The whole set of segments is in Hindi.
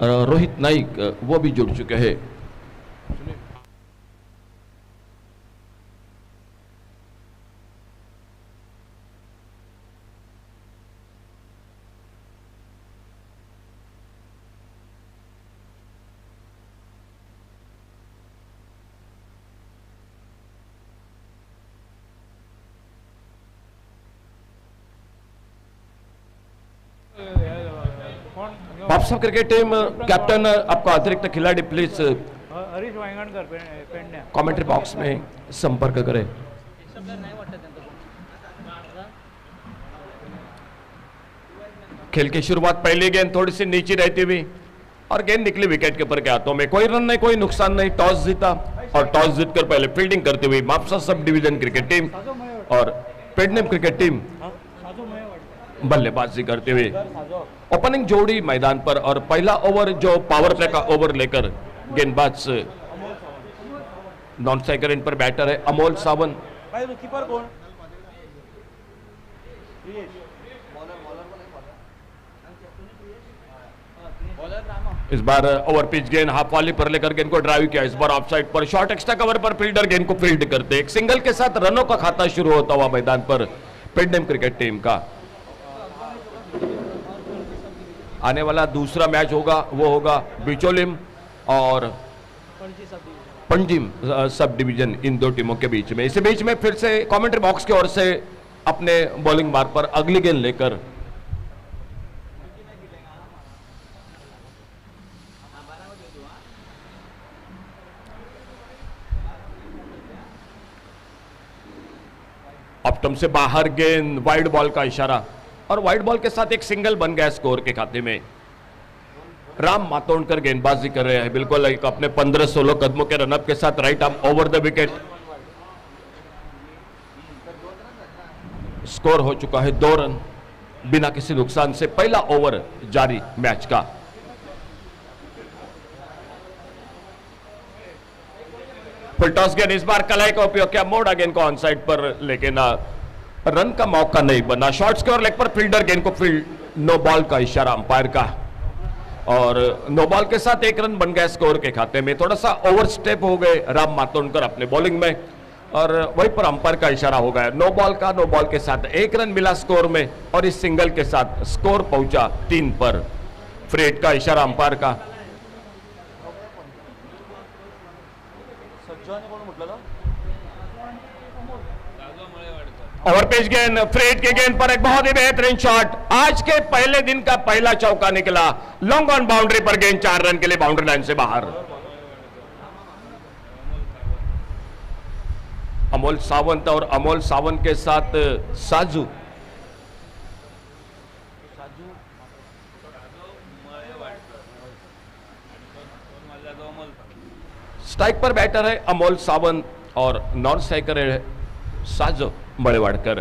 रोहित नाइक वो भी जुड़ चुके हैं। बापसा क्रिकेट टीम कैप्टन आपका अतिरिक्त खिलाड़ी please Harish Wangankar Pedne commentary box में संपर्क करें। खेल की शुरुआत पहली गेंद थोड़ी सी नीचे रहती हुई और गेंद निकली विकेट के ऊपर के हाथों में। कोई रन नहीं, कोई नुकसान नहीं। टॉस जीता और टॉस जीतकर पहले फील्डिंग करती हुई Mapusa sub division cricket team और पेडनेम क्रिकेट टीम बल्लेबाजी करते हुए ओपनिंग जोड़ी मैदान पर। और पहला ओवर जो पावर प्ले का ओवर लेकर गेंदबाज नॉन स्ट्राइकर इन पर बैटर है अमोल सावंत। इस बार ओवर पिच गेंद हाफ वाली पर लेकर गेंद को ड्राइव किया। इस बार ऑफ साइड पर शॉर्ट एक्स्ट्रा कवर पर फील्डर गेंद को फील्ड करते। एक सिंगल के साथ रनों का खाता शुरू होता हुआ मैदान पर पेडनेम क्रिकेट टीम का। आने वाला दूसरा मैच होगा वो होगा बिचोलिम और पंजिम सब डिवीजन, इन दो टीमों के बीच में। इसी बीच में फिर से कमेंट्री बॉक्स की ओर से अपने बॉलिंग मार्ग पर अगली गेंद लेकर ऑप्टम से बाहर गेंद, वाइड बॉल का इशारा और वाइड बॉल के साथ एक सिंगल बन गया स्कोर के खाते में। राम मातोंडकर गेंदबाजी कर रहे हैं बिल्कुल एक अपने 15-16 कदमों के रनअप के साथ right arm over the wicket. Score हो चुका है 2 रन बिना किसी नुकसान से। पहला ओवर जारी मैच का। फुल टॉस गेंद, इस बार कलाई का उपयोग किया, मोड़ा गेंद को ऑन साइड पर, लेकिन रन का मौका नहीं बना। शॉर्ट स्कोर लेग पर फील्डर गेंद को फील्ड, नो बॉल का इशारा अंपायर का और नो बॉल के साथ 1 रन बन गया स्कोर के खाते में। थोड़ा सा ओवर स्टेप हो गए राम मातोंडकर अपने बॉलिंग में और वहीं पर अंपायर का इशारा हो गया नो बॉल का। नो बॉल के साथ 1 रन मिला स्कोर में और इस सिंगल के साथ स्कोर पहुंचा 3 पर। फ्री हिट का इशारा अंपायर का। ओवर पेज गेंद, फ्री हिट की गेंद पर एक बहुत ही बेहतरीन शॉट। आज के पहले दिन का पहला चौका निकला। लॉन्ग ऑन बाउंड्री पर गेंद 4 रन के लिए बाउंड्री लाइन से बाहर। अमोल सावंत और अमोल सावंत के साथ साजू स्ट्राइक पर बैटर है अमोल सावंत और नॉन स्ट्राइकर है साजू मड़ेवाड़कर।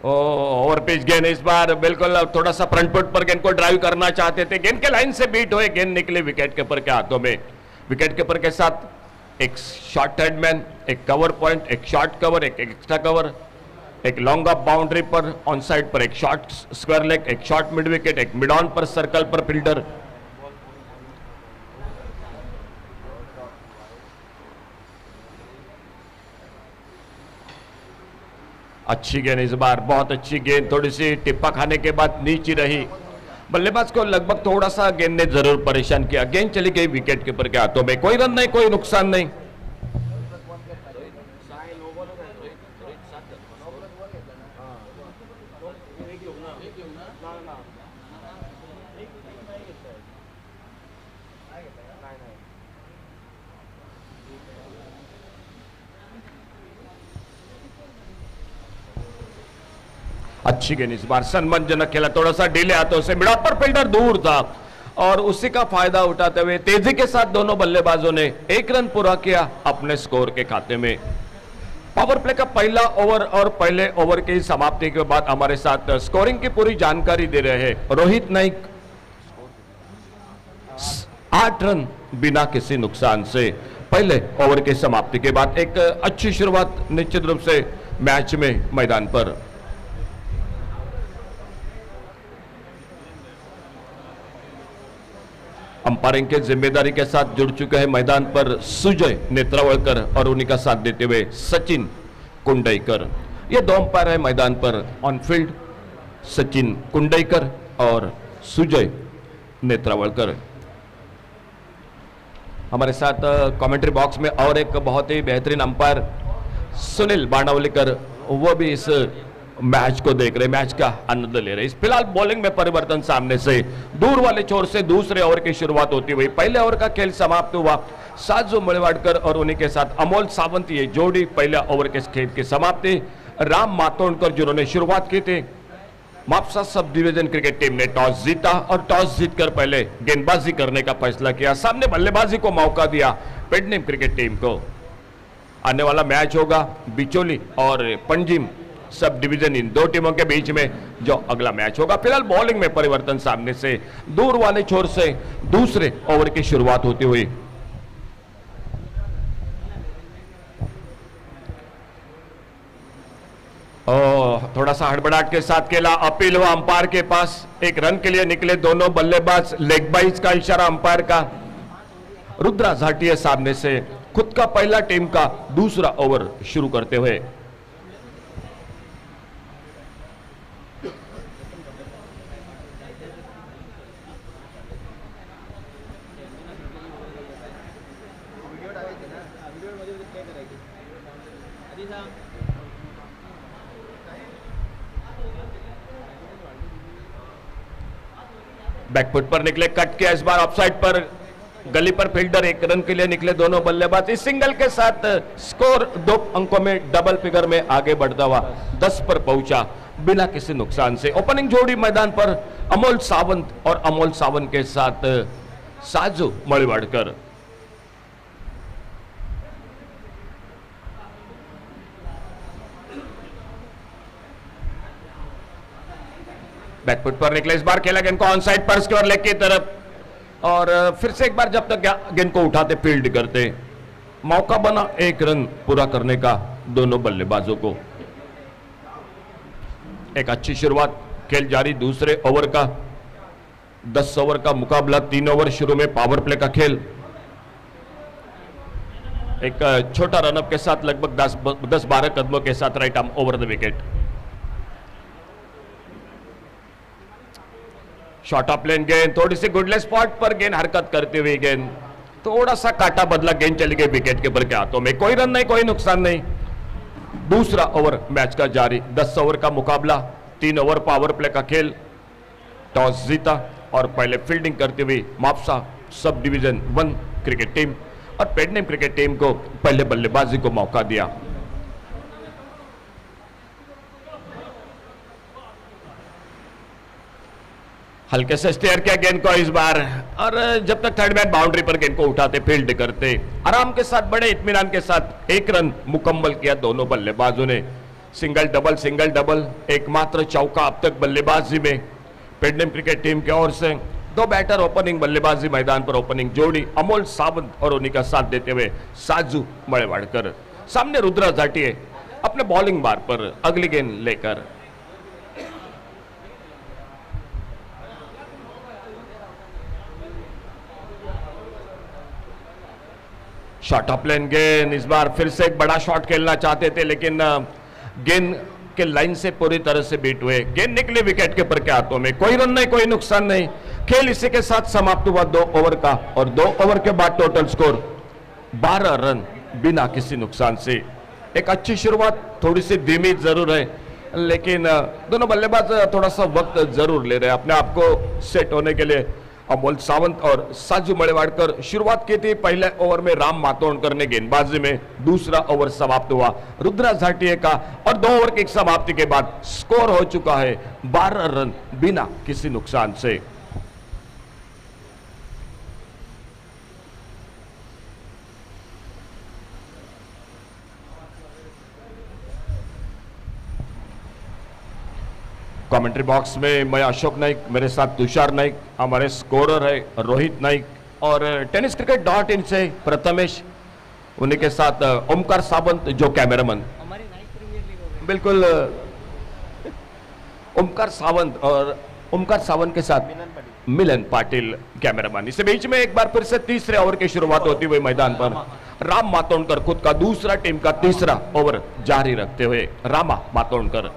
ओवर पिच गेंद, इस बार बिल्कुल थोड़ा सा फ्रंट फुट पर गेंद को ड्राइव करना चाहते थे। गेंद के लाइन से बीट हुए, गेंद निकले विकेट कीपर के हाथों में। विकेट कीपर के साथ एक शॉर्ट हेडमैन, एक कवर पॉइंट, एक शॉर्ट कवर, एक एक्स्ट्रा कवर, एक लॉन्ग ऑफ बाउंड्री पर ऑन साइड पर एक शॉर्ट स्क्वायर लेग, एक शॉर्ट मिड विकेट, एक मिड ऑन पर सर्कल पर फील्डर। अच्छी गेंद इस बार, बहुत अच्छी गेंद, थोड़ी सी टिप्पा खाने के बाद नीचे रही। बल्लेबाज को लगभग थोड़ा सा गेंद ने जरूर परेशान किया। गेंद चली गई विकेट कीपर के हाथों में। कोई रन नहीं, कोई नुकसान नहीं। अच्छी गेंद इस बार, सम्मानजनक खेला, थोड़ा सा ढीले हाथों से, मिड ऑफ पर फील्डर दूर था और उसी का फायदा उठाते हुए तेजी के साथ दोनों बल्लेबाजों ने 1 रन पूरा किया अपने स्कोर के खाते में। पावर प्ले का पहला ओवर और पहले ओवर की समाप्ति के बाद हमारे साथ स्कोरिंग की पूरी जानकारी दे रहे हैं रोहित नाइक। 8 रन बिना किसी नुकसान से पहले ओवर की समाप्ति के बाद। एक अच्छी शुरुआत निश्चित रूप से मैच में मैदान पर। अंपायरिंग के जिम्मेदारी के साथ जुड़ चुके हैं मैदान पर सुजय नेत्रावलकर और उन्हीं का साथ देते हुए सचिन कुंडईकर। ये दो अंपायर है मैदान पर ऑन फील्ड, सचिन कुंडईकर और सुजय नेत्रावलकर। हमारे साथ कमेंट्री बॉक्स में और एक बहुत ही बेहतरीन अंपायर सुनील बाणावलीकर, वो भी इस मैच को देख रहे, मैच का आनंद ले रहे। इस फिलहाल बॉलिंग में परिवर्तन सामने से दूर वाले छोर से दूसरे ओवर की शुरुआत होती हुई पहले ओवर का खेल समाप्त हुआ। साजू मळेवाडकर और उन्हीं के साथ अमोल सावंत ये जोड़ी पहले ओवर के खेल की समाप्ति। राम मातोंडकर जिन्होंने शुरुआत की थी। Mapusa sub division cricket team ने टॉस जीता और टॉस जीतकर पहले गेंदबाजी करने का फैसला किया। सामने बल्लेबाजी को मौका दिया पेडनेम क्रिकेट टीम को। आने वाला मैच होगा बिचोली और पंजिम सब डिवीजन, इन दो टीमों के बीच में जो अगला मैच होगा। फिलहाल बॉलिंग में परिवर्तन सामने से दूर वाले छोर से दूसरे ओवर की शुरुआत होती हुई। थोड़ा सा हड़बड़ाहट के साथ खेला, अपील हुआ अंपायर के पास। एक रन के लिए निकले दोनों बल्लेबाज, लेग बाइज का इशारा अंपायर का। रुद्रा झाटिया सामने से खुद का पहला टीम का दूसरा ओवर शुरू करते हुए। बैकफुट पर निकले, कट किया, इस बार ऑफसाइड पर गली पर फील्डर। एक रन के लिए निकले दोनों बल्लेबाज। इस सिंगल के साथ स्कोर 2 अंकों में डबल फिगर में आगे बढ़ता हुआ 10 पर पहुंचा बिना किसी नुकसान से। ओपनिंग जोड़ी मैदान पर अमोल सावंत और अमोल सावंत के साथ साजू मळेवाडकर। बैकफुट पर निकले, इस बार खेला गेंद को ऑन साइड पर स्क्वायर लेग की तरफ और फिर से एक बार जब तक गेंद को उठाते फील्ड करते। मौका बना एक रन पूरा करने का दोनों बल्लेबाजों को। एक अच्छी शुरुआत, खेल जारी दूसरे ओवर का। 10 ओवर का मुकाबला, 3 ओवर शुरू में पावर प्ले का खेल। एक छोटा रनअप के साथ लगभग 10-12 कदमों के साथ right arm over the wicket. Short of length गेंद, थोड़ी सी गुडलेस स्पॉट पर गेंद हरकत करती हुई गेंद, थोड़ा सा काटा बदला, गेंद चली गई विकेट कीपर के हाथों में। कोई रन नहीं, कोई नुकसान नहीं। दूसरा ओवर मैच का जारी। 10 ओवर का मुकाबला, 3 ओवर पावर प्ले का खेल। टॉस जीता और पहले फील्डिंग करती हुई Mapusa sub division 1 cricket team और पेडनेम क्रिकेट टीम को पहले बल्लेबाजी को मौका दिया। हल्के से स्टेयर किया गेंद को इस बार और जब तक थर्ड मैन बाउंड्री पर गेंद को उठाते फील्ड करते, आराम के साथ बड़े इत्मीनान के साथ 1 रन मुकम्मल किया दोनों बल्लेबाजों ने। सिंगल डबल, एकमात्र चौका अब तक बल्लेबाजी में पेडनेम क्रिकेट टीम की ओर से। 2 बैटर ओपनिंग बल्लेबाजी मैदान पर, ओपनिंग जोड़ी अमोल सावंत और उन्हीं का साथ देते हुए साजू मळेवाडकर। सामने रुद्रा झाटिया अपने बॉलिंग बार पर अगली गेंद लेकर। शॉट ऑफ लेन गेंद, इस बार फिर से एक बड़ा शॉट खेलना चाहते थे लेकिन गेंद के लाइन से पूरी तरह से बीट हुए। गेंद निकले विकेट कीपर के हाथों में। कोई रन नहीं, कोई नुकसान नहीं। खेल इसी के साथ समाप्त हुआ 2 ओवर का और 2 ओवर के बाद टोटल स्कोर 12 रन बिना किसी नुकसान से। एक अच्छी शुरुआत, थोड़ी सी धीमी जरूर है लेकिन दोनों बल्लेबाज थोड़ा सा वक्त जरूर ले रहे हैं अपने आप को सेट होने के लिए। अमोल सावंत और साजू मळेवाडकर शुरुआत की थी पहले ओवर में, राम मातोंडकर ने गेंदबाजी में। दूसरा ओवर समाप्त हुआ रुद्रा झाटिया का और 2 ओवर की समाप्ति के बाद स्कोर हो चुका है 12 रन बिना किसी नुकसान से। कमेंट्री बॉक्स में मैं अशोक नाइक, मेरे साथ तुषार नाइक, हमारे स्कोरर है रोहित नाइक और tenniscricket.in से प्रथमेश, उन्हीं के साथ ओमकार सावंत जो कैमरामैन। बिल्कुल ओमकार सावंत और ओमकार सावंत के साथ मिलन पाटिल कैमरामैन। इसी बीच में एक बार फिर से तीसरे ओवर की शुरुआत होती हुई मैदान पर राम मातोंडकर खुद का दूसरा, टीम का तीसरा ओवर जारी रखते हुए रामा मातोंडकर।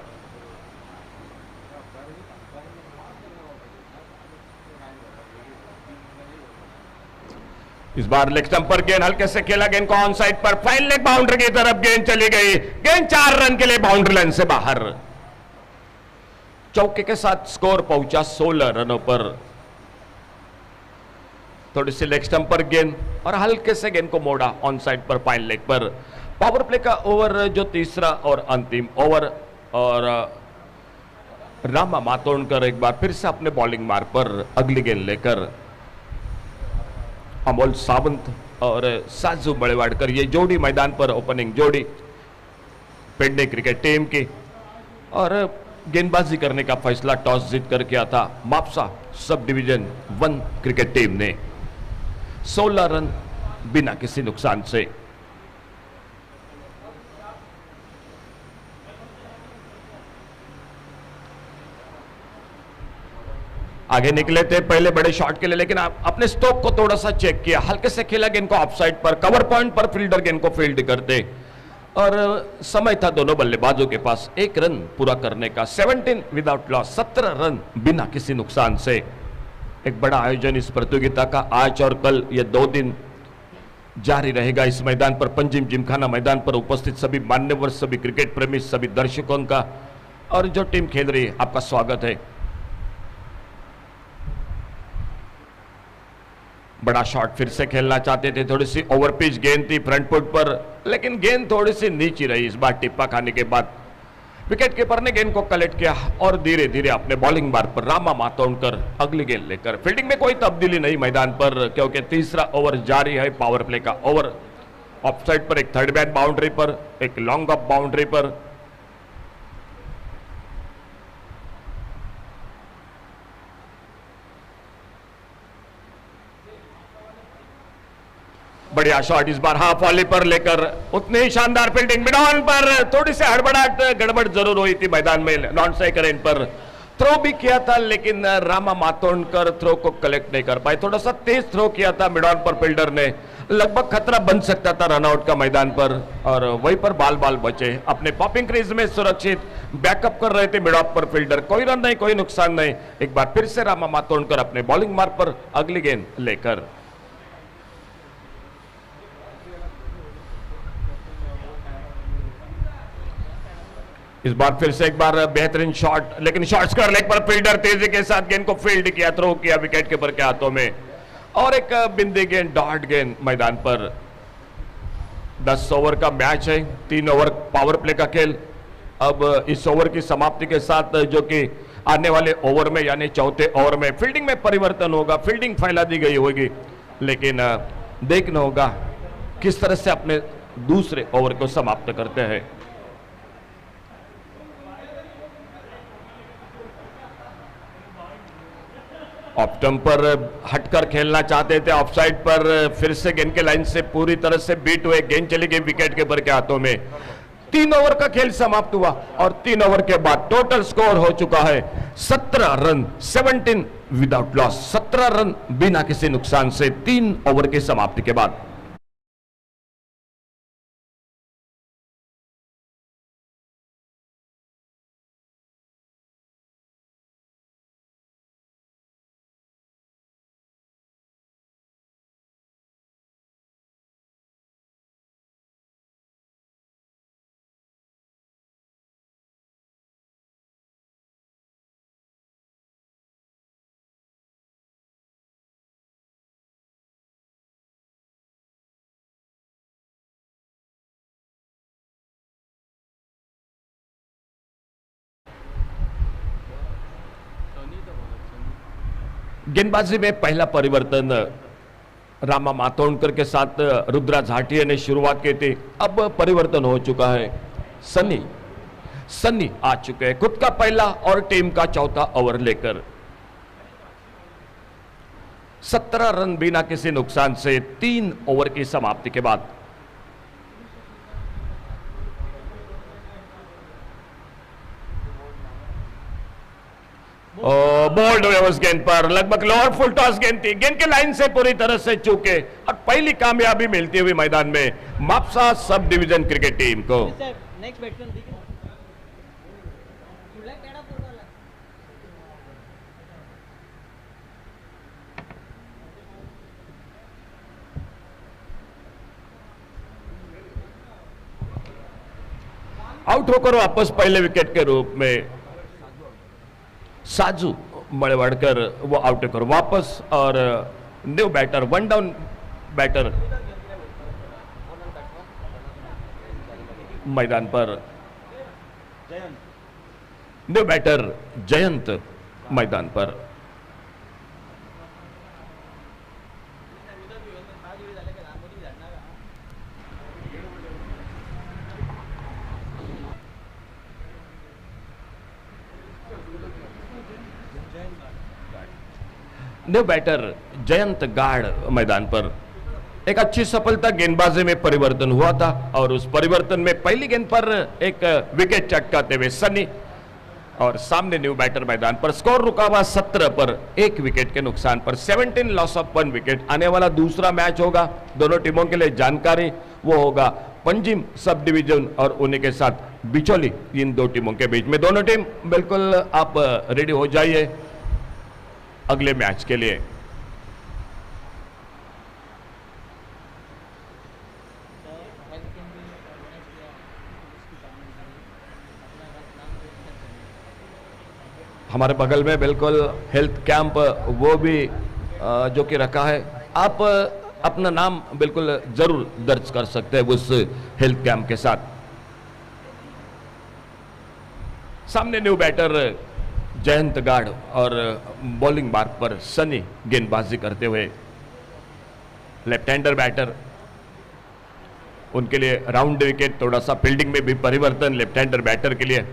इस बार लेग स्टंप पर गेंद हल्के से खेला, गेंद को ऑन साइड पर फाइन लेग बाउंड्री की तरफ गेंद चली गई। गेंद 4 रन के लिए बाउंड्री लाइन से बाहर। चौके के साथ स्कोर पहुंचा 16 रनों पर। थोड़ी सी लेग स्टंप पर गेंद और हल्के से गेंद को मोड़ा ऑन साइड पर फाइन लेग पर। पावर प्ले का ओवर जो तीसरा और अंतिम ओवर, और रामा मातोंडकर एक बार फिर से अपने बॉलिंग मार्ग पर अगली गेंद लेकर। अमोल सावंत और साजू बड़ेवाड़कर ये जोड़ी मैदान पर, ओपनिंग जोड़ी पेडने क्रिकेट टीम की, और गेंदबाजी करने का फैसला टॉस जीत कर किया था Mapusa sub division 1 cricket team ने। 16 रन बिना किसी नुकसान से। आगे निकले थे पहले बड़े शॉट के लिए, लेकिन अपने स्टोक को थोड़ा सा चेक किया, हल्के से खेला गेंद को ऑफसाइड पर, कवर पॉइंट पर फील्डर गेंद को फील्ड करते, और समय था दोनों बल्लेबाजों के पास 1 रन पूरा करने का। 17 विदाउट लॉस, 17 रन बिना किसी नुकसान से। एक बड़ा आयोजन इस प्रतियोगिता का आज और कल, ये 2 दिन जारी रहेगा इस मैदान पर, पंजिम जिमखाना मैदान पर उपस्थित सभी मान्यवर, सभी क्रिकेट प्रेमी, सभी दर्शकों का और जो टीम खेल रही है आपका स्वागत है। बड़ा शॉट फिर से खेलना चाहते थे, थोड़ी सी ओवर पिच गेंद थी फ्रंट फुट पर, लेकिन गेंद थोड़ी सी नीची रही। इस बार टिप्पा खाने के बाद विकेट कीपर ने गेंद को कलेक्ट किया और धीरे धीरे अपने बॉलिंग मार्ग पर रामा मातोंडकर अगली गेंद लेकर। फील्डिंग में कोई तब्दीली नहीं मैदान पर, क्योंकि तीसरा ओवर जारी है, पावर प्ले का ओवर। ऑफ साइड पर एक थर्ड बैन बाउंड्री पर, एक लॉन्ग ऑफ बाउंड्री पर। बढ़िया शॉट इस बार हाफ वॉली पर लेकर, उतनी ही शानदार फील्डिंग मिड ऑन पर। थोड़ी सी हड़बड़ाहट गड़बड़ जरूर हुई थी मैदान में, नॉन स्ट्राइक रेंज पर थ्रो भी किया था, लेकिन रामा मातोंडकर थ्रो को कलेक्ट नहीं कर पाए। थोड़ा सा तेज थ्रो किया था मिड ऑन पर फील्डर ने, लगभग खतरा बन सकता था रनआउट का मैदान पर, और वहीं पर बाल बचे। अपने पॉपिंग क्रीज में सुरक्षित बैकअप कर रहे थे मिड ऑफ पर फील्डर। कोई रन नहीं, कोई नुकसान नहीं। एक बार फिर से रामा मातोंडकर अपने बॉलिंग मार्ग पर अगली गेंद लेकर। इस बार फिर से एक बार बेहतरीन शॉट, लेकिन शॉट स्क्वायर लेग पर फील्डर तेजी के साथ गेंद को फील्ड किया, थ्रो किया विकेट कीपर के हाथों में, और एक बिंदी गेंद, डॉट गेंद मैदान पर। 10 ओवर का मैच है, 3 ओवर पावर प्ले का खेल। अब इस ओवर की समाप्ति के साथ जो कि आने वाले ओवर में यानी चौथे ओवर में फील्डिंग में परिवर्तन होगा, फील्डिंग फैला दी गई होगी, लेकिन देखना होगा किस तरह से अपने दूसरे ओवर को समाप्त करते हैं। ऑफ स्टंप पर हटकर खेलना चाहते थे, ऑफ साइड पर फिर से गेंद के लाइन से पूरी तरह से बीट हुए, गेंद चली गई विकेट कीपर के हाथों में। 3 ओवर का खेल समाप्त हुआ और 3 ओवर के बाद टोटल स्कोर हो चुका है 17 रन, 17 विदाउट लॉस, 17 रन बिना किसी नुकसान से 3 ओवर की समाप्ति के बाद। गेंदबाजी में पहला परिवर्तन रामा मातोंडकर के साथ रुद्रा झाटिया ने शुरुआत की थी, अब परिवर्तन हो चुका है। सन्नी आ चुके हैं खुद का पहला और टीम का चौथा ओवर लेकर। 17 रन बिना किसी नुकसान से 3 ओवर की समाप्ति के बाद। और बोल्ड हुए उस गेंद पर, लगभग लोअर फुल टॉस गेंद थी, गेंद के लाइन से पूरी तरह से चूके और पहली कामयाबी मिलती हुई मैदान में Mapusa sub division cricket team को। नेक्स्ट बैट्समैन दिखे आउट होकर वापस पहले विकेट के रूप में साजू मड़ेवाड़कर वो आउट होकर वापस और new batter one down batter मैदान पर, न्यू बैटर जयंत मैदान पर। न्यू बैटर जयंत गाड़ मैदान पर। एक अच्छी सफलता गेंदबाजी में परिवर्तन हुआ था और उस परिवर्तन में पहली गेंद पर एक विकेट चटकाते हुए सनी और सामने न्यू बैटर मैदान पर। स्कोर रुका हुआ 17 पर, एक विकेट के नुकसान पर, 17 लॉस ऑफ 1 विकेट। आने वाला दूसरा मैच होगा दोनों टीमों के लिए जानकारी, वो होगा पंजिम सब डिवीजन और उन्हीं के साथ बिचौली, इन दो टीमों के बीच में। दोनों टीम बिल्कुल आप रेडी हो जाइए अगले मैच के लिए। हमारे बगल में बिल्कुल हेल्थ कैंप वो भी जो कि रखा है, आप अपना नाम बिल्कुल जरूर दर्ज कर सकते हैं उस हेल्थ कैंप के साथ। सामने न्यू बैटर जयंत गाड़ और बॉलिंग मार्क पर सनी गेंदबाजी करते हुए। लेफ्ट हैंडर बैटर, उनके लिए राउंड विकेट, थोड़ा सा फील्डिंग में भी परिवर्तन लेफ्ट हैंडर बैटर के लिए।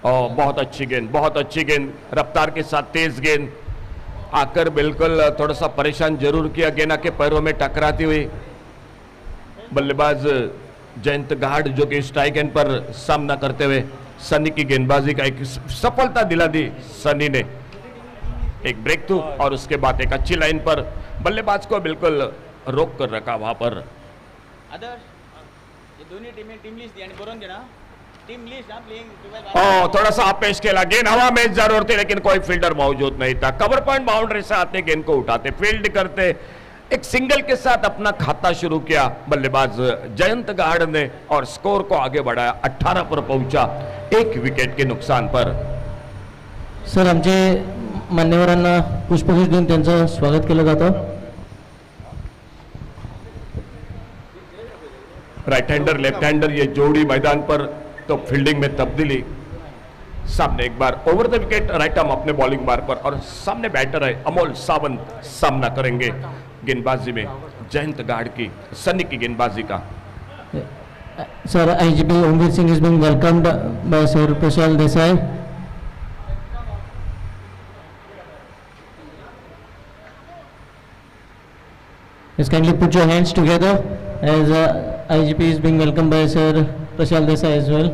और बहुत अच्छी गेंद, बहुत अच्छी गेंद, रफ्तार के साथ तेज गेंद आकर बिल्कुल थोड़ा सा परेशान जरूर किया, गेंद के पैरों में टकराती हुई। बल्लेबाज जयंत गाड़ जो कि स्ट्राइक एंड पर सामना करते हुए सनी की गेंदबाजी का एक सफलता दिला दी। सनी ने एक ब्रेक थ्रू और उसके बाद एक अच्छी लाइन पर बल्लेबाज को बिल्कुल रोक कर रखा वहां पर। आदर्श ये दोनों टीमें टीम लिस्ट यानी करून देना टीम लिस्ट ना प्लेइंग थोड़ा सा आप पेश खेला, गेंद हवा में जरूर थी लेकिन कोई फील्डर मौजूद नहीं था। कवर पॉइंट बाउंड्री से आते गेंद को उठाते, फील्ड करते, एक सिंगल के साथ अपना खाता शुरू किया बल्लेबाज जयंत गाड़ ने और स्कोर को आगे बढ़ाया, 18 पर पहुंचा, एक विकेट के नुकसान पर। सर आमचे मान्यवरांना पुष्पगुच्छ देऊन त्यांचं स्वागत केलं जातं। राइट हैंडर लेफ्ट हैंडर ये जोड़ी मैदान पर, तो फील्डिंग में तब्दीली। सामने एक बार over the wicket right arm अपने बॉलिंग मार्क पर और सामने बैटर है अमोल सावंत, सामना करेंगे गेंदबाजी में जयंत गाड़ की, सनी की गेंदबाजी का। Sir IGP Omveer Singh is being welcomed by sir Prashal Desai. Please kindly put your hands together as IGP is being welcomed by Sir Prashal Desai as well.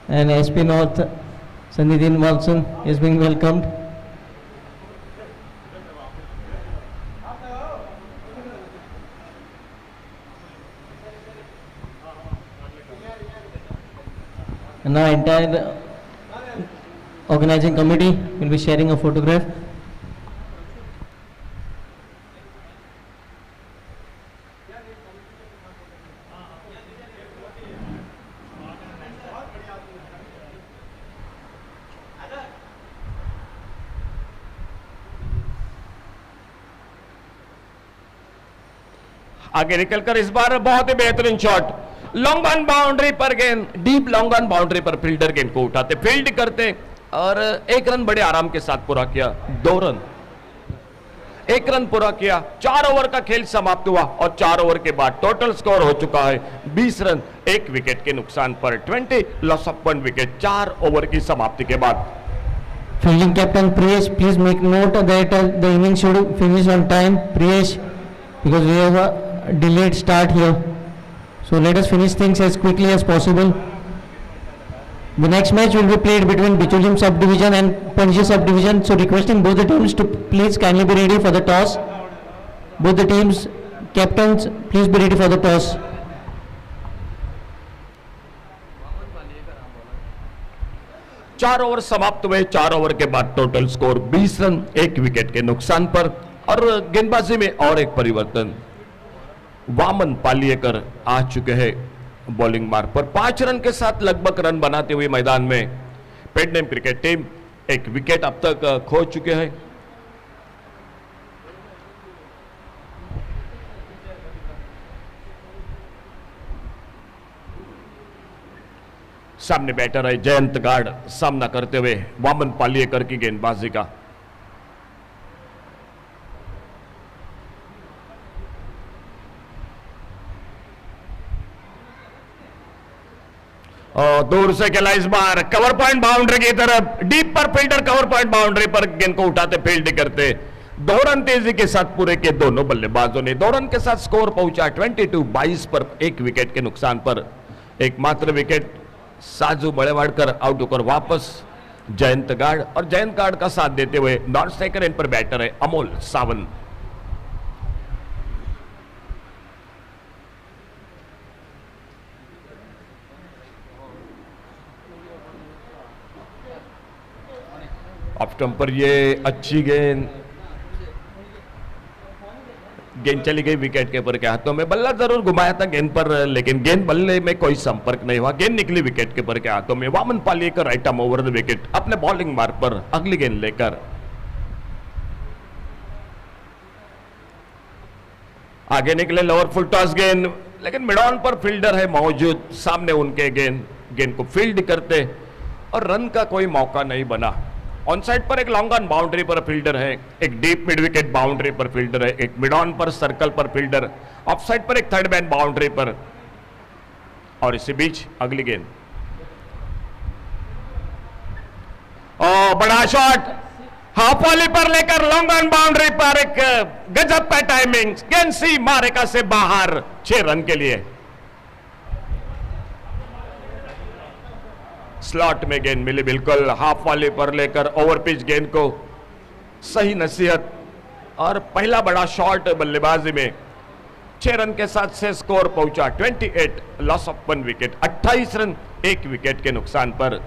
And SP North Sandidin Walson is being welcomed. And now entire organizing committee will be sharing a photograph. आगे निकलकर इस बार बहुत ही बेहतरीन शॉट, लॉन्ग ऑन बाउंड्री पर गेंद, डीप लॉन्ग ऑन बाउंड्री पर फील्डर गेंद को उठाते, फील्ड करते और एक रन बड़े आराम के साथ पूरा किया। 2 रन, 1 रन पूरा किया। 4 ओवर का खेल समाप्त हुआ और 4 ओवर के बाद टोटल स्कोर हो चुका है 20 रन, 1 विकेट के नुकसान पर, 20 लॉस ऑफ 1 विकेट 4 ओवर की समाप्ति के बाद। Fielding captain Priyesh, please make note that the innings should finish on time. Priyesh, because we have a delayed start here. So let us finish things as quickly as possible. The next match will be played between Bicholim subdivision and Panji subdivision. So requesting both the teams to please kindly be ready for the toss. Both the teams captains, please be ready for the toss. चार ओवर समाप्त हुए। 4 ओवर के बाद टोटल स्कोर 20 रन 1 विकेट के नुकसान पर। और गेंदबाजी में और एक परिवर्तन, वामन पालियेकर आ चुके हैं बॉलिंग मार्ग पर। 5 रन के साथ लगभग रन बनाते हुए मैदान में paid name cricket team 1 wicket अब तक खो चुके हैं। सामने बैटर है जयंत गार्ड, सामना करते हुए वामन पालियेकर की गेंदबाजी का। और दूर से खेला इस बार कवर पॉइंट बाउंड्री की तरफ, डीप पर फील्डर कवर पॉइंट बाउंड्री पर गेंद को उठाते फील्ड करते। 2 रन तेजी के साथ पूरे के दोनों बल्लेबाजों ने। 2 रन के साथ स्कोर पहुंचा 22-22 पर 1 विकेट के नुकसान पर। एकमात्र विकेट साजू बड़ेवाड़कर आउट होकर वापस जयंत गार्ड, और जयंत गार्ड का साथ देते हुए नॉन स्ट्राइकर इन पर बैटर है अमोल सावंत। ऑफ स्टंप पर ये अच्छी गेंद चली गई विकेट कीपर के हाथों में। बल्ला जरूर घुमाया था गेंद पर, लेकिन गेंद बल्ले में कोई संपर्क नहीं हुआ। गेंद निकली विकेट कीपर के हाथों में। Vaman Paliyekar right arm over the wicket अपने बॉलिंग मार्ग पर अगली गेंद लेकर। आगे निकले लोअर फुल टॉस गेंद, लेकिन मिड ऑन पर फील्डर है मौजूद सामने उनके। गेंद को फील्ड करते और रन का कोई मौका नहीं बना। ऑन साइड पर एक लॉन्ग ऑन बाउंड्री पर फील्डर है, एक डीप मिड विकेट बाउंड्री पर फील्डर है, एक मिड ऑन पर सर्कल पर फील्डर, ऑफ साइड पर एक थर्ड मैन बाउंड्री पर। और इसी बीच अगली गेंद, बड़ा शॉट हाफ वॉली पर लेकर लॉन्ग ऑन बाउंड्री पर एक गजब का टाइमिंग, गेंद सी मारेका से बाहर 6 रन के लिए। स्लॉट में गेंद मिली बिल्कुल हाफ वाले पर लेकर ओवर पिच गेंद को सही नसीहत और पहला बड़ा शॉट बल्लेबाजी में 6 रन के साथ से स्कोर पहुंचा 28, loss of 1 wicket. 28 run 1 wicket के नुकसान पर।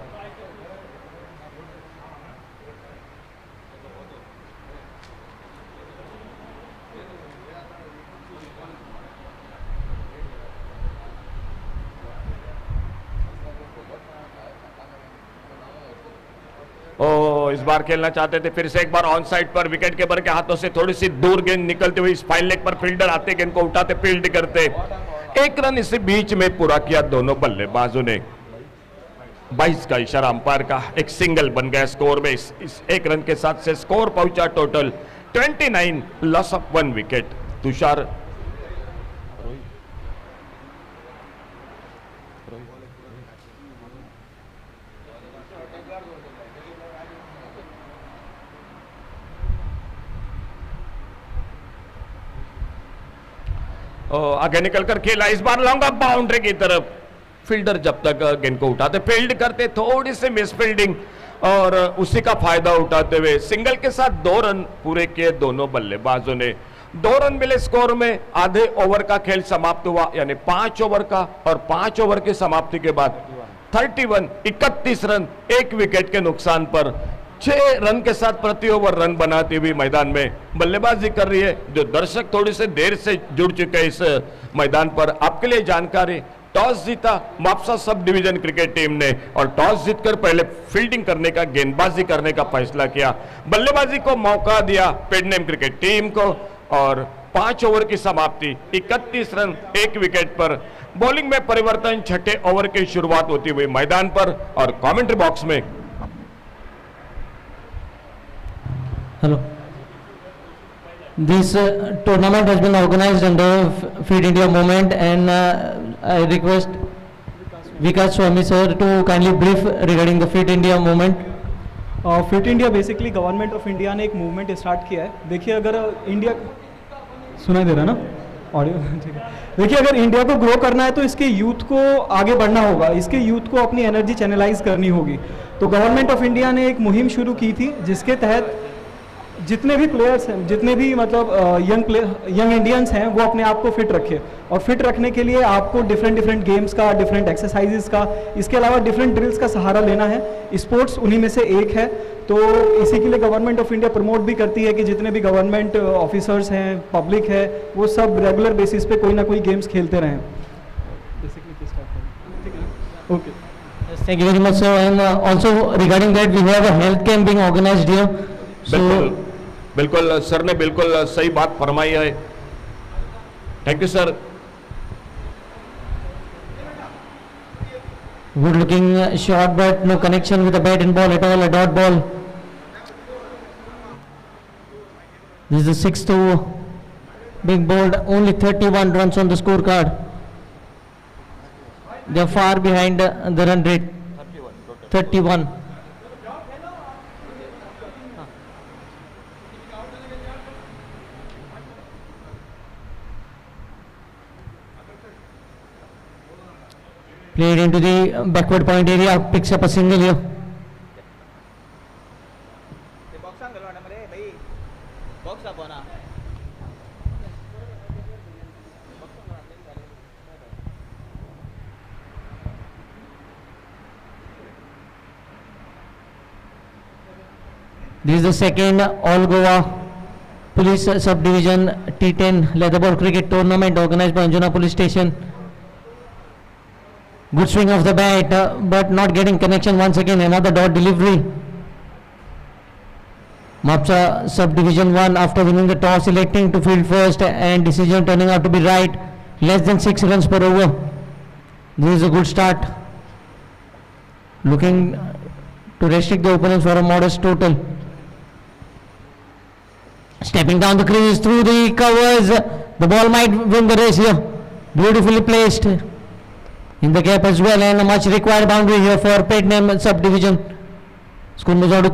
इस बार खेलना चाहते थे, फिर से एक बार ऑन साइड पर विकेट कीपर के हाथों से थोड़ी सी दूर गेंद निकलते हुए इस फाइन लेग पर फील्डर आते गेंद को उठाते फील्ड करते। 1 रन इसी बीच में पूरा किया दोनों बल्लेबाजों ने। 22 का इशारा अंपायर का, एक सिंगल बन गया स्कोर में। इस 1 रन के साथ से स्कोर पहुंचा total 29, loss of 1 wicket. Tushar आगे निकलकर खेला इस बार लॉन्ग ऑफ बाउंड्री की तरफ। फील्डर जब तक गेंद को उठाते फील्ड करते, थोड़ी सी मिस फील्डिंग और उसी का फायदा उठाते हुए सिंगल के साथ 2 रन पूरे किए दोनों बल्लेबाजों ने। 2 रन मिले स्कोर में। आधे ओवर का खेल समाप्त हुआ, यानी 5 ओवर का, और 5 ओवर की समाप्ति के बाद 31 रन 1 विकेट के नुकसान पर 6 रन के साथ प्रति ओवर रन बनाती हुई मैदान में बल्लेबाजी कर रही है। जो दर्शक थोड़ी से देर से जुड़ चुके हैं इस मैदान पर, आपके लिए जानकारी, टॉस जीता Mapusa sub division cricket team ने और टॉस जीतकर पहले फील्डिंग करने का, गेंदबाजी करने का फैसला किया। बल्लेबाजी को मौका दिया पेड नेम क्रिकेट टीम को और 5 ओवर की समाप्ति 31 रन 1 विकेट पर। बॉलिंग में परिवर्तन 6ठे ओवर की शुरुआत होती हुई मैदान पर। और कमेंट्री बॉक्स में Hello. This tournament has been organized under Feed India movement, and I request Vikas Swami sir to kindly brief regarding the Feed India movement. Fit India basically government of India ने एक मूवमेंट स्टार्ट किया है। देखिए अगर इंडिया, सुनाई दे रहा है ना ऑडियो? ठीक है। देखिए अगर इंडिया को ग्रो करना है तो इसके यूथ को आगे बढ़ना होगा, इसके यूथ को अपनी एनर्जी चैनलाइज करनी होगी। तो गवर्नमेंट ऑफ इंडिया ने एक मुहिम शुरू की थी जिसके तहत जितने भी प्लेयर्स हैं, जितने भी मतलब यंग इंडियंस हैं, वो अपने आप को फिट रखें। और फिट रखने के लिए आपको डिफरेंट गेम्स का, डिफरेंट एक्सरसाइजेस का, इसके अलावा डिफरेंट ड्रिल्स का सहारा लेना है। स्पोर्ट्स उन्हीं में से एक है। तो इसी के लिए गवर्नमेंट ऑफ इंडिया प्रमोट भी करती है कि जितने भी गवर्नमेंट ऑफिसर्स हैं, पब्लिक है, वो सब रेगुलर बेसिस पे कोई ना कोई गेम्स खेलते रहें। Okay, Thank you very much, sir. And also regarding that, we have a health camp being organized here. बिल्कुल बिल्कुल सर ने बिल्कुल सही बात फरमाई है। Thank you sir. Good looking shot, but no connection with the bat and ball at all. A dot ball. This is the sixth over. Being bowled, only 31 runs on the scorecard. They are far behind the run rate. 31. Played into the backward point area, picks up a single here. Box uncle वाला मरे भाई, बॉक्स आप होना। This is the second All Goa Police Subdivision T10 Leatherball Cricket Tournament organized by Anjuna Police Station. Good swing of the bat, but not getting connection once again. Another dot delivery. Mapsa Subdivision 1, after winning the toss, electing to field first, and decision turning out to be right. Less than 6 runs per over. This is a good start. Looking to restrict the opponents for a modest total. Stepping down the crease through the covers. The ball might win the race here. Beautifully placed in the gap as well, and a much required boundary here for Pednam Subdivision. Score moves out to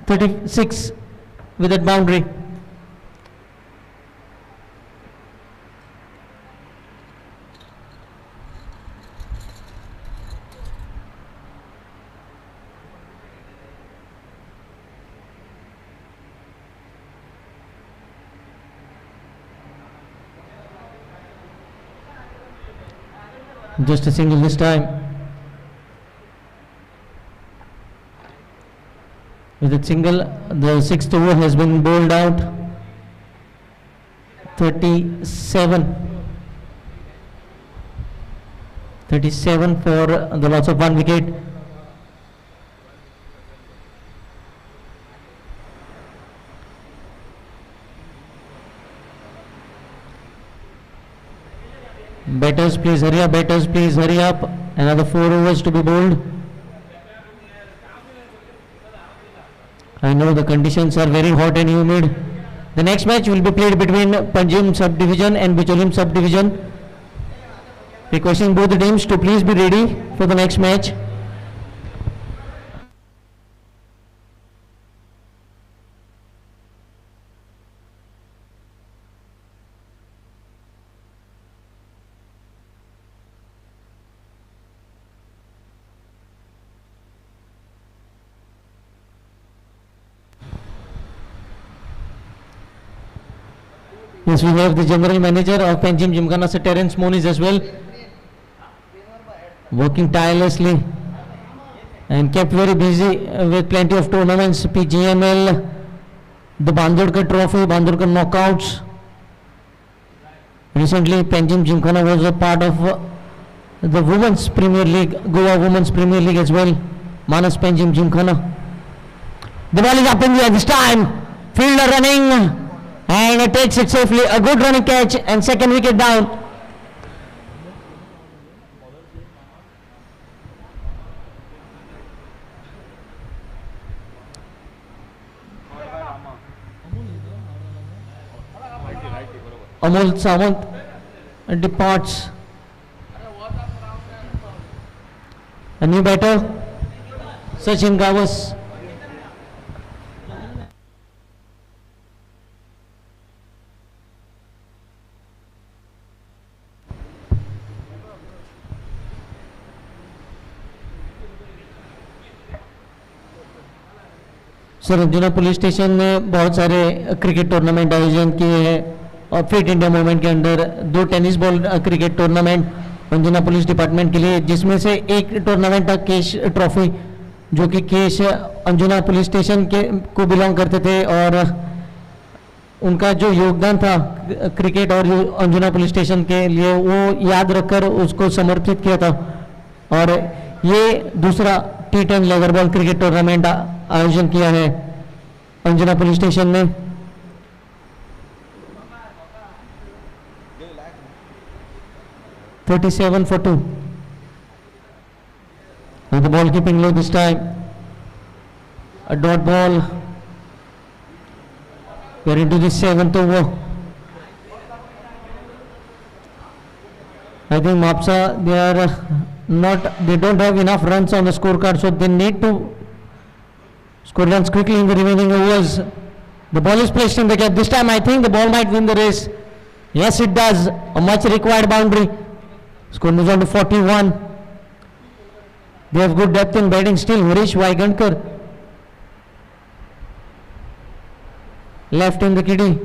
36 with that boundary. Just a single this time. With that single, the sixth over has been bowled out. 37 for the loss of 1 wicket. Batters, please hurry up. Batters, please hurry up. Another 4 overs to be bowled. I know the conditions are very hot and humid. The next match will be played between Panjim Subdivision and Bicholim Subdivision. Requesting both the teams to please be ready for the next match. Yes, we have the general manager of Panjim Gymkhana, Sir Terence Moniz as well, working tirelessly and kept very busy with plenty of tournaments, PGML, the Bandurkar Trophy, Bandurkar Knockouts. Recently, Panjim Gymkhana was a part of the Women's Premier League, Goa Women's Premier League as well, Manas Panjim Gymkhana. The ball is up in the air this time, fielder running, and it takes it safely. A good running catch and second wicket down. Amol Samant departs. A new batter, Sachin Gavas. Sir, Anjuna police station ने बहुत सारे क्रिकेट टूर्नामेंट आयोजन किए हैं और फिट इंडिया मूवमेंट के अंदर 2 tennis ball cricket tournament Anjuna police department के लिए, जिसमें से एक टूर्नामेंट था केश ट्रॉफी, जो कि केश अंजुना पुलिस स्टेशन के को बिलोंग करते थे और उनका जो योगदान था क्रिकेट और अंजुना पुलिस स्टेशन के लिए वो याद रखकर उसको समर्पित किया था। और ये दूसरा T10 leather ball cricket tournament आयोजन किया है अंजुना पुलिस स्टेशन में। $37 for 2. With the ball keeping low this time. A dot ball. We are into the 7th over. I think Mapsa, they don't have enough runs on the scorecard, so they need to score runs quickly in the remaining overs. The ball is placed in the gap. This time I think the ball might win the race. Yes, it does. A much required boundary. Score moves on to 41. They have good depth in batting still. Harish Vaigandkar left in the kitty.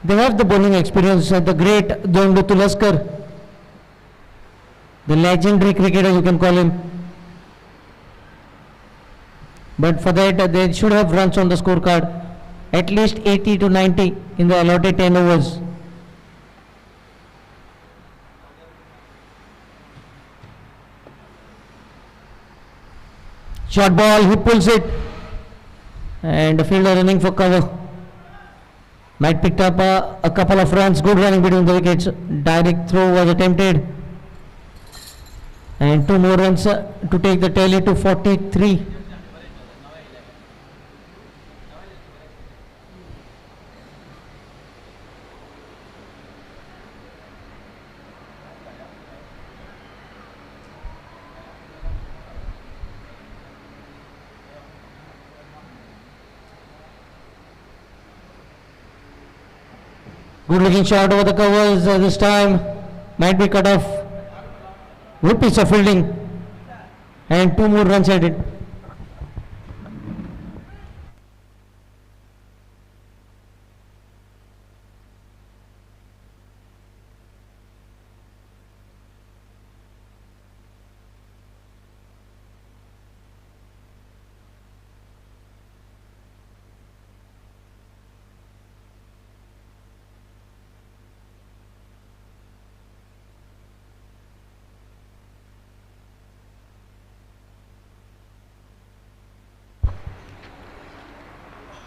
They have the bowling experience. The great Dondu Tulaskar, the legendary cricketer you can call him. But for that they should have runs on the scorecard, at least 80 to 90 in the allotted 10 overs. Short ball, he pulls it, and the fielder running for cover. Might picked up a couple of runs. Good running between the wickets. Direct throw was attempted, and 2 more runs to take the tally to 43. Good looking shot over the covers this time. Might be cut off. Good piece of fielding. And 2 more runs added.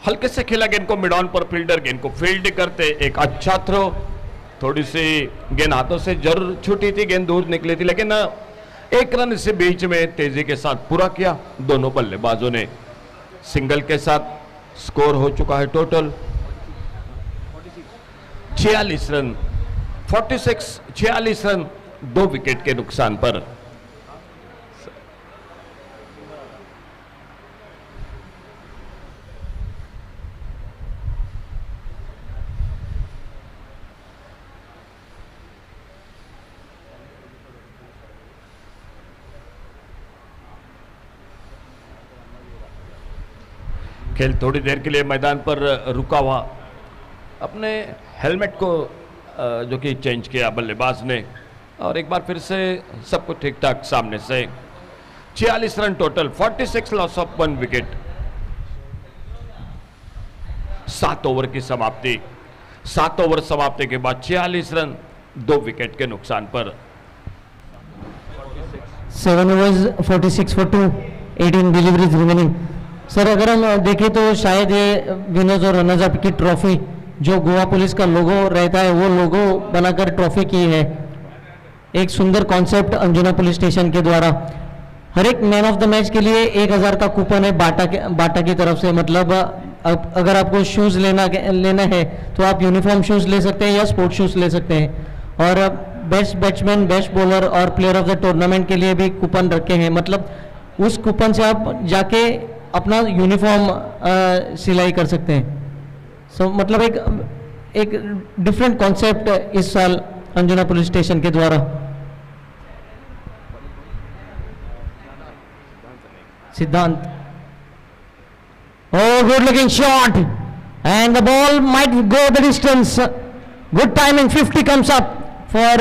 हल्के से खेला गेंद को मिड ऑन पर, फील्डर गेंद को फील्ड करते, एक अच्छा थ्रो, थोड़ी सी गेंद हाथों से जरूर छूटी थी, गेंद दूर निकली थी, लेकिन 1 रन से बीच में तेजी के साथ पूरा किया दोनों बल्लेबाजों ने। सिंगल के साथ स्कोर हो चुका है टोटल 46 रन, 46 रन 2 विकेट के नुकसान पर। खेल थोड़ी देर के लिए मैदान पर रुका हुआ, अपने हेलमेट को जो कि चेंज किया बल्लेबाज ने, और एक बार फिर से सब कुछ ठीक ठाक सामने से। 46 run total, 46 loss of 1 wicket. 7 over की समाप्ति, 7 ओवर समाप्ति के बाद 46 रन 2 विकेट के नुकसान पर। 7 overs 46 for 2, 18 deliveries remaining. Sir, अगर हम देखें तो शायद ये विनर्स और रनर्स अप की ट्रॉफी जो गोवा पुलिस का लोगो रहता है वो लोगो बनाकर ट्रॉफी की है। एक सुंदर कॉन्सेप्ट अंजुना पुलिस स्टेशन के द्वारा। हर एक मैन ऑफ द मैच के लिए 1000 का कूपन है बाटा की तरफ से। मतलब अगर आपको शूज़ लेना है तो आप यूनिफॉर्म शूज़ ले सकते हैं या स्पोर्ट्स शूज़ ले सकते हैं। और बेस्ट बैट्समैन, बेस्ट बॉलर और प्लेयर ऑफ द टूर्नामेंट के लिए भी कूपन रखे हैं। मतलब उस कूपन से आप जाके अपना यूनिफॉर्म सिलाई कर सकते हैं. सो मतलब एक डिफरेंट कॉन्सेप्ट इस साल अंजुना पुलिस स्टेशन के द्वारा. सिद्धांत. Oh, good looking shot, and the ball might go the distance. Good timing. 50 comes up for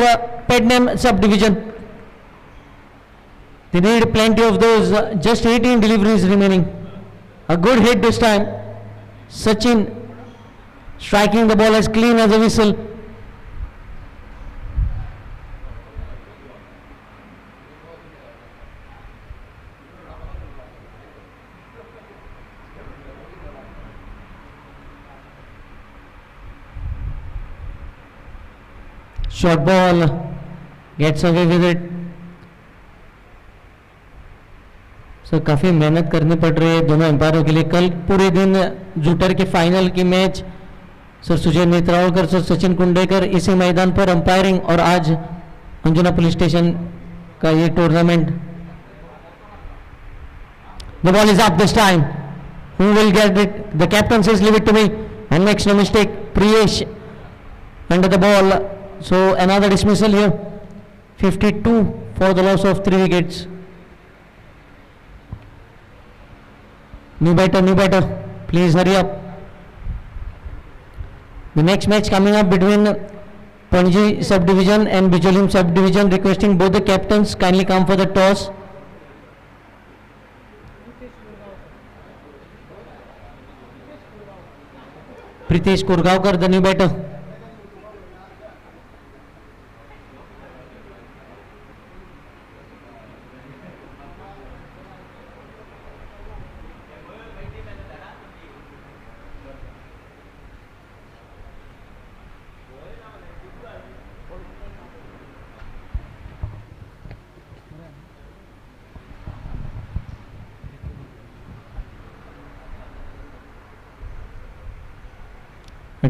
Pednem subdivision. They need plenty of those. Just 18 deliveries remaining. A good hit this time. Sachin striking the ball as clean as a whistle. Short ball gets away with it. Sir काफ़ी मेहनत करनी पड़ रही है दोनों एम्पायरों के लिए. कल पूरे दिन जूटर के फाइनल की match sir Sujay Netravalkar, sir Sachin Kundekar इसी मैदान पर अंपायरिंग, और आज अंजुना पुलिस स्टेशन का ये tournament. The ball is up this time. Who will get it? The captain says leave it to me and makes no mistake. Priyesh under the ball. So another dismissal here. 52 for the loss of 3 wickets. New batter. Please hurry up. The next match coming up between Panji subdivision and Bijolim subdivision. Requesting both the captains kindly come for the toss. Pritesh Kurgaonkar, the new batter.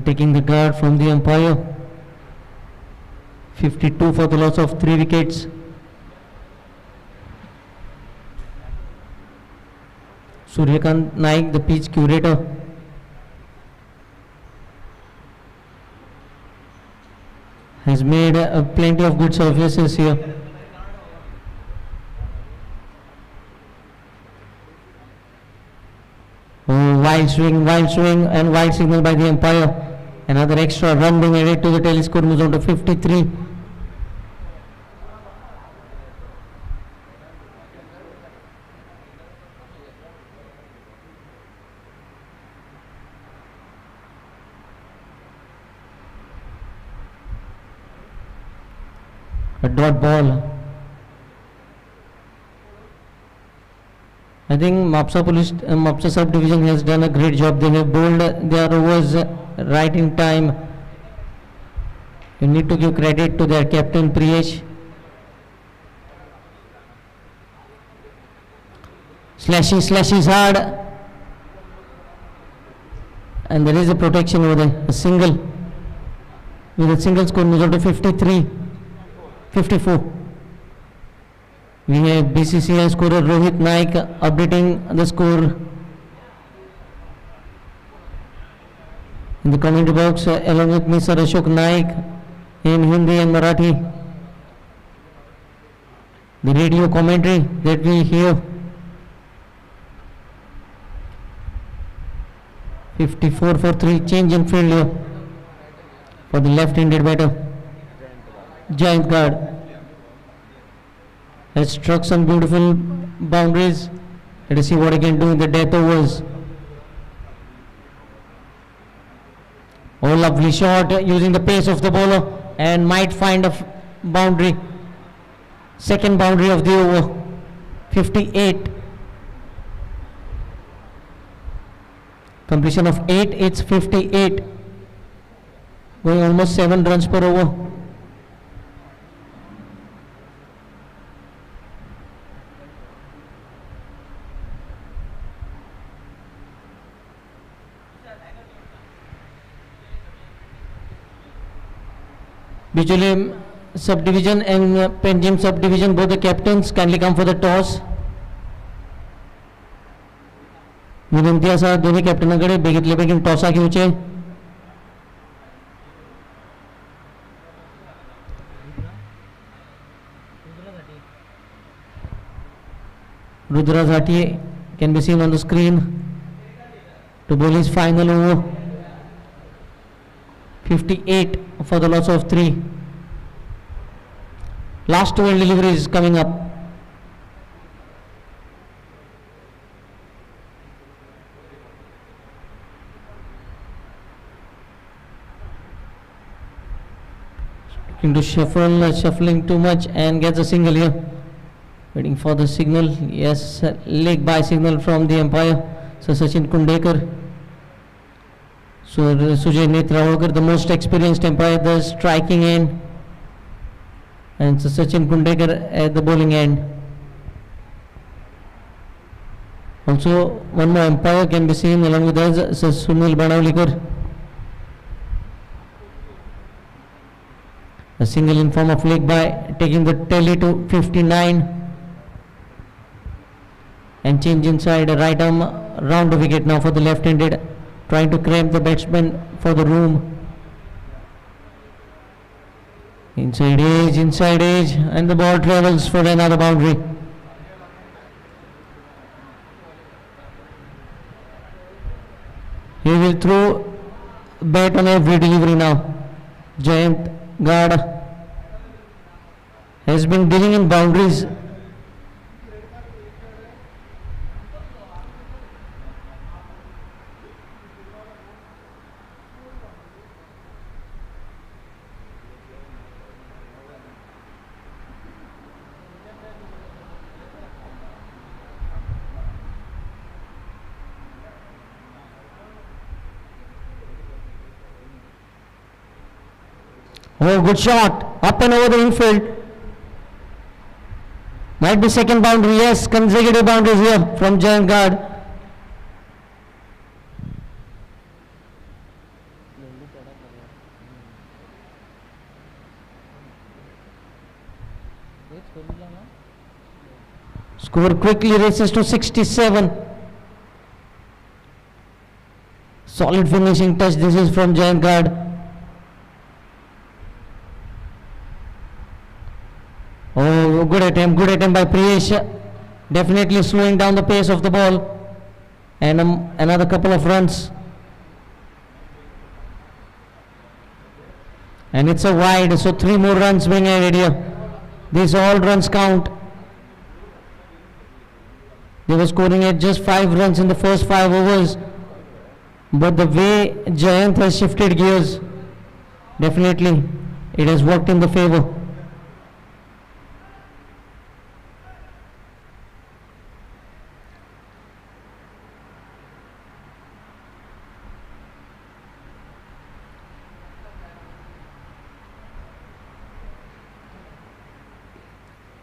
Taking the guard from the umpire. 52 for the loss of 3 wickets. Suryakant Naik, the pitch curator. Has made plenty of good services here. Wild swing and wild signal by the umpire. Another extra run being added to the tally score, moves on to 53. A dot ball. I think Mapsa subdivision has done a great job. They have bowled their overs right in time. You need to give credit to their captain Priyesh. Slashes hard, and there is a protection over there. A single with a single score moves on to 54. We have BCCI scorer Rohit Naik updating the score in the commentary box along with Mr. Ashok Naik in Hindi and Marathi. The radio commentary that we hear. 54 for 3, change in field here for the left-handed batter. Giant guard has struck some beautiful boundaries. Let us see what he can do in the death overs. Oh, lovely shot using the pace of the bowler and might find a boundary. Second boundary of the over. 58. Completion of 8, it's 58. Going almost 7 runs per over. Bijolim subdivision and Panjim subdivision, both the captains kindly come for the toss. विनंती आसा दोन्ही कॅप्टनाकडे बेगीतले बेगीन टॉसाक येवचे. Rudra Zati can be seen on the screen to bowl his final over. 58 for the loss of 3. Last 12 deliveries coming up. Looking to shuffle, shuffling too much and gets a single here. Waiting for the signal. Yes, leg by signal from the umpire. So Sachin Kundekar. So Sujay Netravalkar, the most experienced umpire, the striking end. And so Sachin Kundekar at the bowling end. Also, one more umpire can be seen along with us, so Sunil Banavlikar. A single in form of leg by, taking the tally to 59. And change inside, a right arm round the wicket now for the left-handed, trying to cramp the batsman for the room. Inside edge, and the ball travels for another boundary. He will throw bat on every delivery now. Jayant Gad has been dealing in boundaries. Oh, good shot. Up and over the infield. Might be second boundary. Yes, consecutive boundaries here from Jayant Gad. Score quickly races to 67. Solid finishing touch. This is from Jayant Gad. Oh, good attempt by Priyesh. Definitely slowing down the pace of the ball. And another couple of runs. And it's a wide, so 3 more runs being added here. These all runs count. They were scoring at just 5 runs in the first 5 overs. But the way Jayant has shifted gears, definitely it has worked in the favor.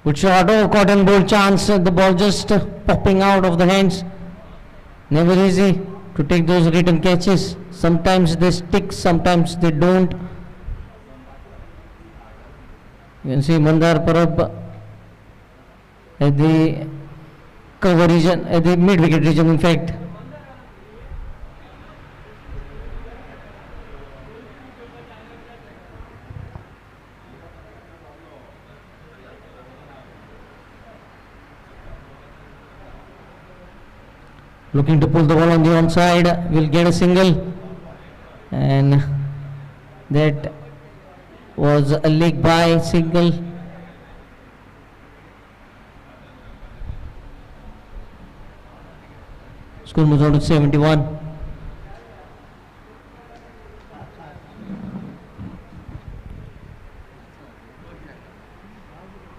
Good shot, oh, cotton ball chance, the ball just popping out of the hands. Never easy to take those return catches. Sometimes they stick, sometimes they don't. You can see Mandar Parab at the cover region, at the mid wicket region in fact. Looking to pull the ball on the onside, will get a single, and that was a leg by single. Score moves on to 71.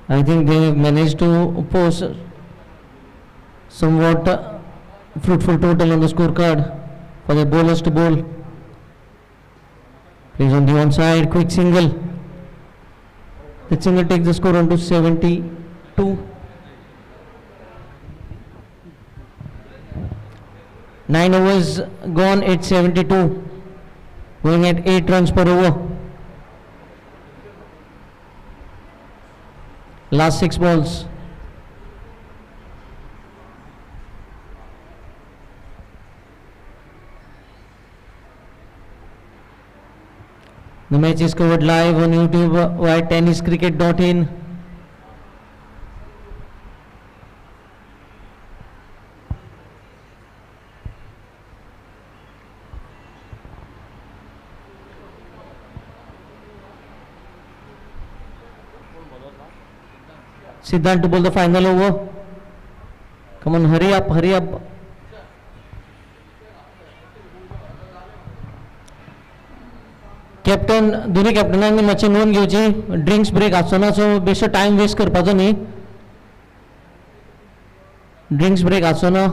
I think they have managed to post somewhat fruitful total on the scorecard for the bowlers to bowl. Plays on the onside, quick single. That single takes the score on to 72. 9 overs gone at 72. Going at 8 runs per over. Last 6 balls. The match is covered live on YouTube via tenniscricket.in. Siddhant to bowl the final over. Come on, hurry up, hurry up. Captain दोन्ही कॅप्टनांनी मातशें नोंद घेवची. ड्रिंक्स ब्रेक आसना सो बेश्टो टायम वेस्ट करपाचो न्ही. ड्रिंक्स ब्रेक आसना.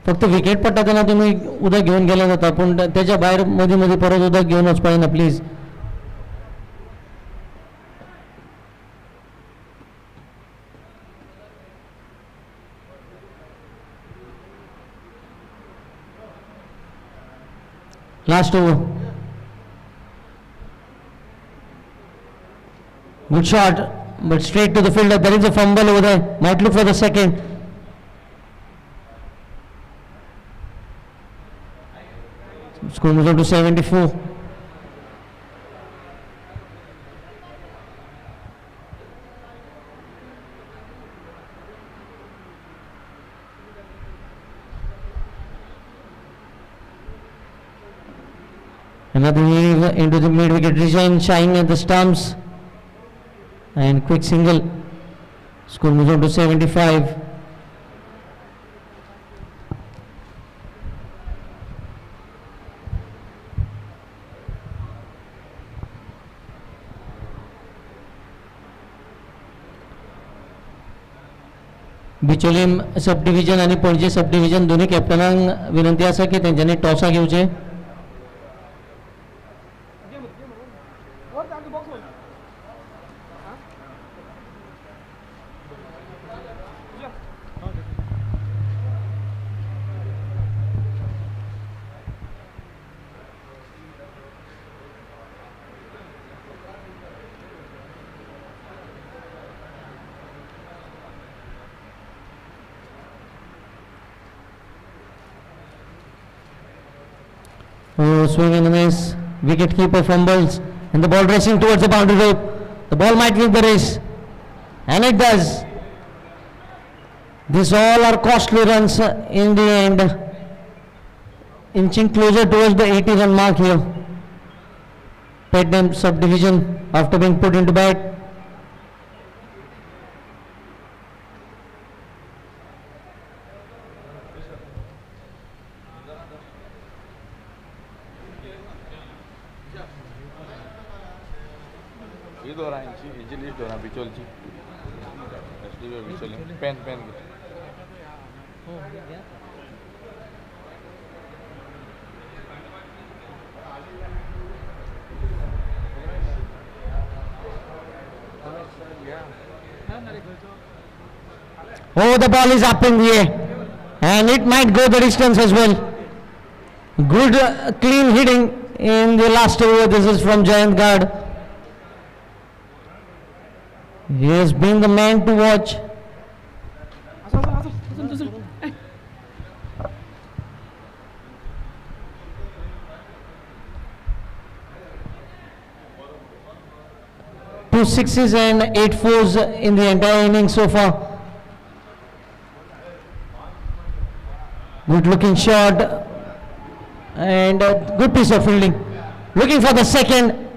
फक्त विकेट पडटा तेन्ना तुमी उदक घेवन गेले जाता पूण तेच्या भायर मदीं मदीं परत उदक घेवन वचपाक जायना please. Last over. Good shot, but straight to the fielder. There is a fumble over there. Might look for the second. Score moves on to 74. Another heave into the mid-wicket region, shying at the stumps, and quick single. Score moves on to 75. Bicholim sub division आणि पणजे सब डिविजन दोन्ही कॅप्टनांक विनंती आसा की तेंच्यांनी टॉसा घेवचे. Swing and a miss. Wicket keeper fumbles and the ball racing towards the boundary rope. The ball might win the race, and it does. These all are costly runs in the end, inching closer towards the 80 run mark here. Petnam subdivision after being put into bat. Oh, the ball is up in the air and it might go the distance as well. Good clean hitting in the last over. This is from Jayant Gad. He has been the man to watch. Two sixes and 8 fours in the entire innings so far. Good looking shot and a good piece of fielding. Looking for the second,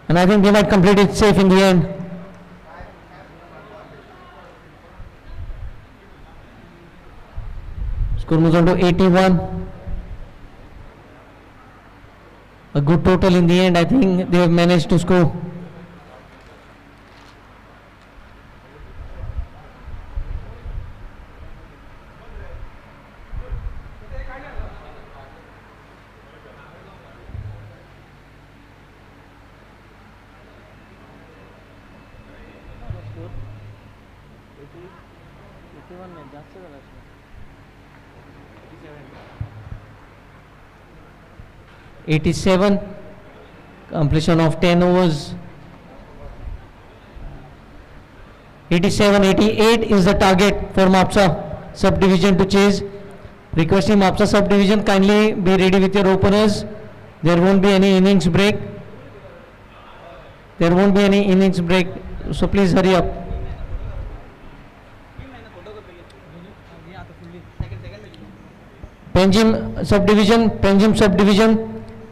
and I think they might complete it safe in the end. Score moves on to 81. A good total in the end. I think they have managed to score. '87 completion of 10 overs. 87-88 is the target for Mapsa subdivision to chase. Requesting Mapsa subdivision kindly be ready with your openers. There won't be any innings break. There won't be any innings break, so please hurry up. Panjim subdivision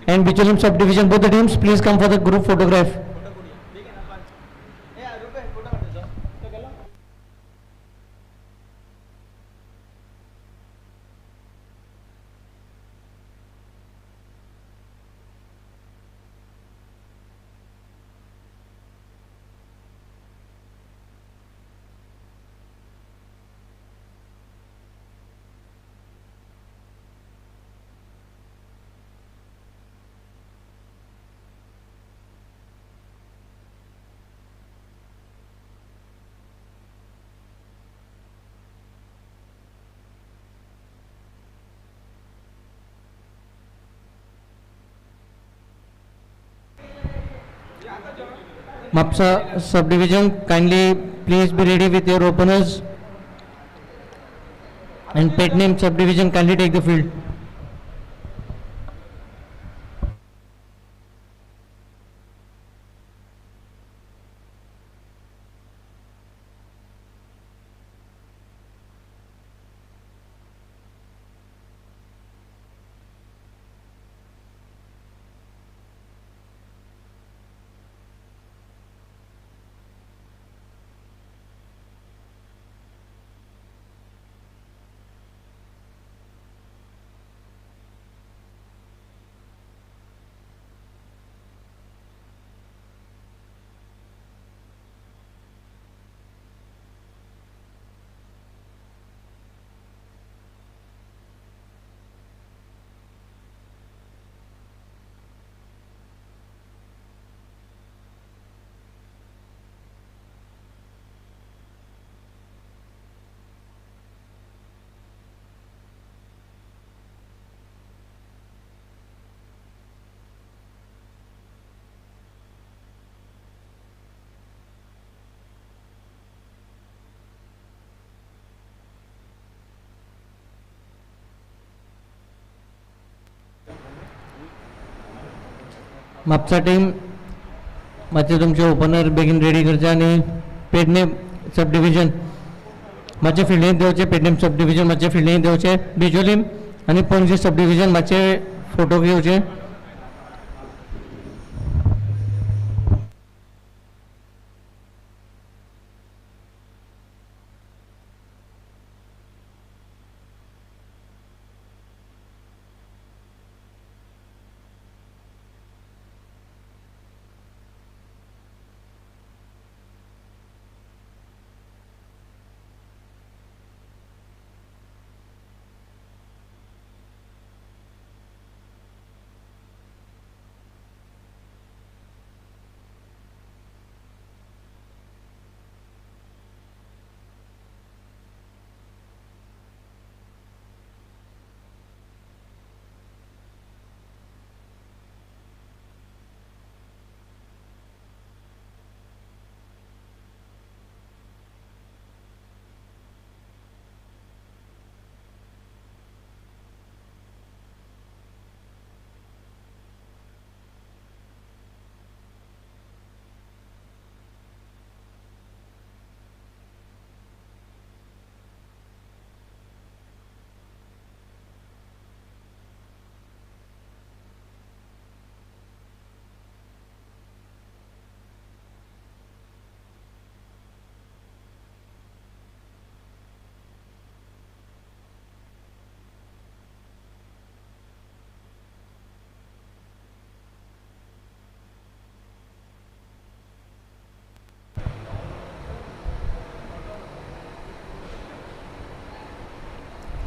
and Bicholim subdivision, both the teams, please come for the group photograph. Mapsa subdivision, kindly please be ready with your openers. And Petname subdivision, kindly take the field. Mapsa team, माचे तुमचे ओपनर बेगीन रेडी करचे आणि पेडणे सब डिविजन माचे फिल्डिंग देवचे, पेडणे सब डिविजन माचे फिल्डिंग देवचे, बिचोलीम आणि पणजी सब डिविजन माचे फोटो घेवचे.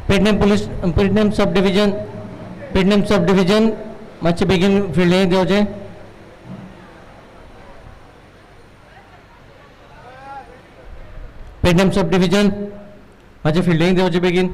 पेडनेम सब डिविजन मातशें बेगीन फिल्डिंग देवचें. पेडनेम सब डिविजन मातशें फिल्डिंग देवचें बेगीन.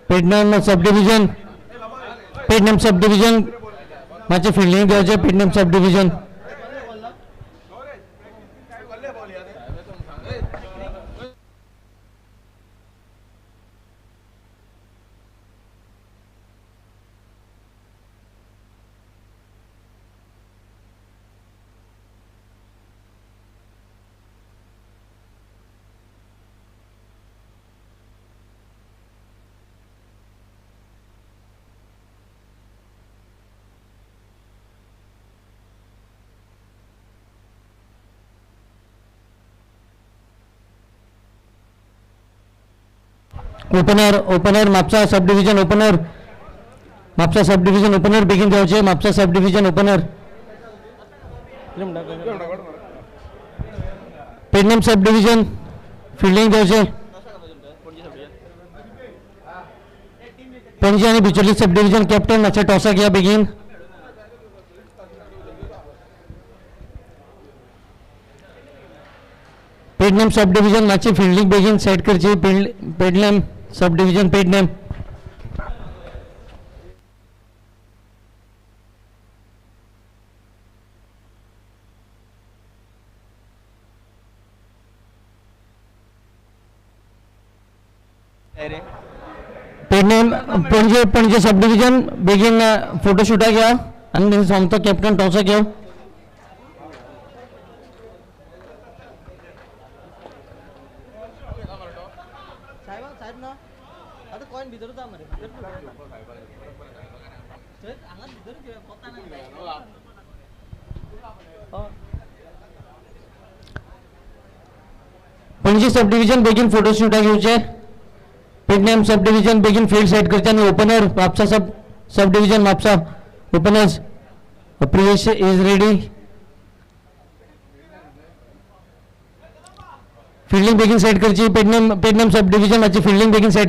पेडनेम सब डिविजन माचे फिल्डिंग घेवचे पेडनेम sub division opener Mapusa sub division opener बेगीन घेवचे Mapusa sub division opener पेडनेम sub division fielding घेवचे पणजी आणि बिचोली सब डिविजन कॅप्टन मातशें टॉसा घ्या बेगीन पेडनेम सब डिविजन मातशी फिल्डिंग बेगीन सेट करची पेडनेम sub division पेडनेम Panaji sub division बेगीन फोटोशूटा घ्या आणि सोमतो कॅप्टन टॉसा घ्या साहेब ना आता कॉइन भितर मरे पणजी सब डिविजन बेगीन फोटोशूटा घेवचे पेडनेम सब डिविजन बेगीन फील्ड सेट करचे आणि opener Mapusa sub division Mapusa openers Priyesh is ready fielding बेगीन सेट करची पेडनेम सब डिविजन मातशी फील्डिंग बेगीन सेट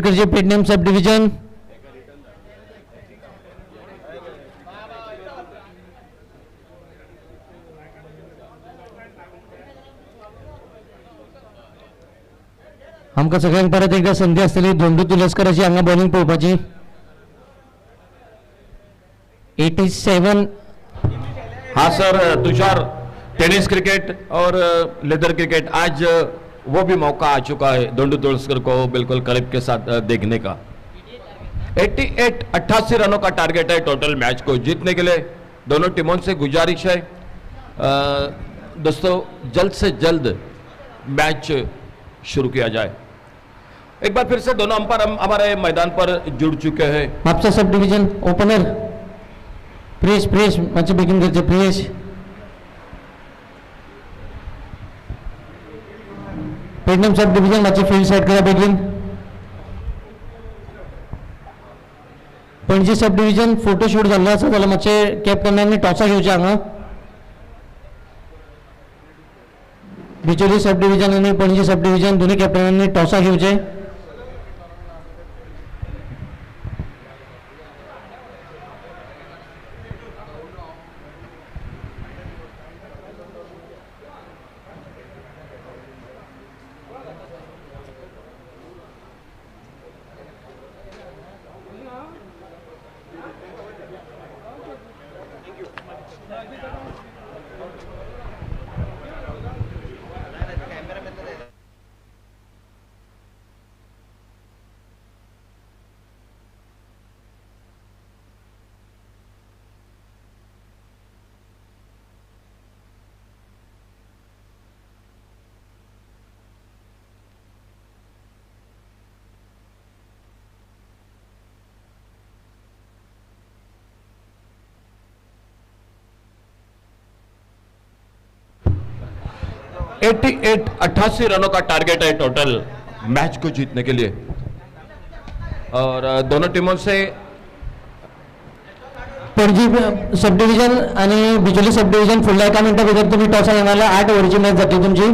करची पेडनेम सब डिविजन आमकां सगळ्यांक परत एकदा संधी आसतली धोंडू तुलस्कराची हांगा बॉलिंग पळोवपाची 87 हाँ सर तुषार टेनिस क्रिकेट और लेदर क्रिकेट आज वो भी मौका आ चुका है धोंडू तुलस्कर को बिल्कुल करीब के साथ देखने का 88 रनों का टारगेट है टोटल मैच को जीतने के लिए दोनों टीमों से गुजारिश है दोस्तों जल्द से जल्द मैच शुरू किया जाए। एक बार फिर से दोनों अंपायर हमारे मैदान पर जुड़ चुके हैं। Mapusa sub division opener Priyesh मातशें बेगीन करचें प्रियेश पेडनेम सब डिविजन मातशें फील्ड सेट करा बेगीन पणजी सब डिविजन फोटोशूट जाल्लो आसा जाल्यार मातशें कॅप्टनांनी टॉसा घेवचें हांगा बिचोली सब डिविजन आणि पणजी सब डिविजन दोन्ही कॅप्टनांनी टॉसा घेवचे एट 88 रनों का टारगेट है टोटल मैच को जीतने के लिए और दोनों टीमों से पणजी सब डिविजन आणि बिचोली सब डिविजन फुडल्या एका मिनिटा भितर तुम्ही टॉसा घेनाल्या 8 ओव्हरची मॅच जातली तुमची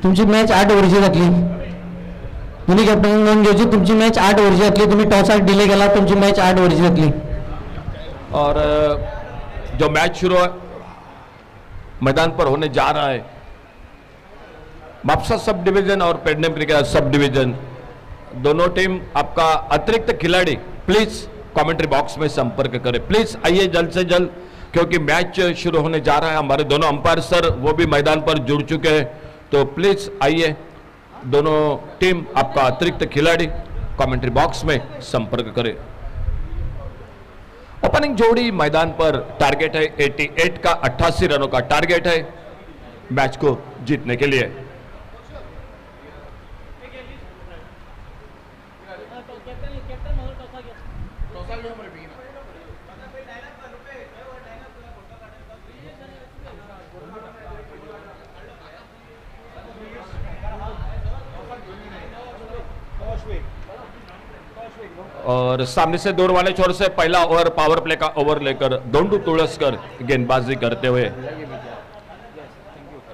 तुमची मॅच 8 ओव्हरची घातली. दोन्ही कॅप्टन नोंद घ्यायची. तुमची मॅच 8 ओव्हरची घातली. तुम्ही टॉस डिले केला. तुमची मॅच 8 ओव्हरची घातली. और जो मैच शुरू मैदान पर होने जा रहा है, मापसा सब डिवीजन और पेडनेम क्रिकेट सब डिवीजन दोनों टीम आपका अतिरिक्त खिलाड़ी प्लीज कमेंट्री बॉक्स में संपर्क करें. प्लीज आइए जल्द से जल्द, क्योंकि मैच शुरू होने जा रहा है. हमारे दोनों अंपायर सर वो भी मैदान पर जुड़ चुके हैं, तो प्लीज आइए. दोनों टीम आपका अतिरिक्त खिलाड़ी कमेंट्री बॉक्स में संपर्क करें. ओपनिंग जोड़ी मैदान पर टारगेट है 88 का 88 रनों का टारगेट है मैच को जीतने के लिए. और सामने से दूर वाले छोर से पहला ओवर पावर प्ले का ओवर लेकर दोंडू तुळसकर गेंदबाजी करते हुए.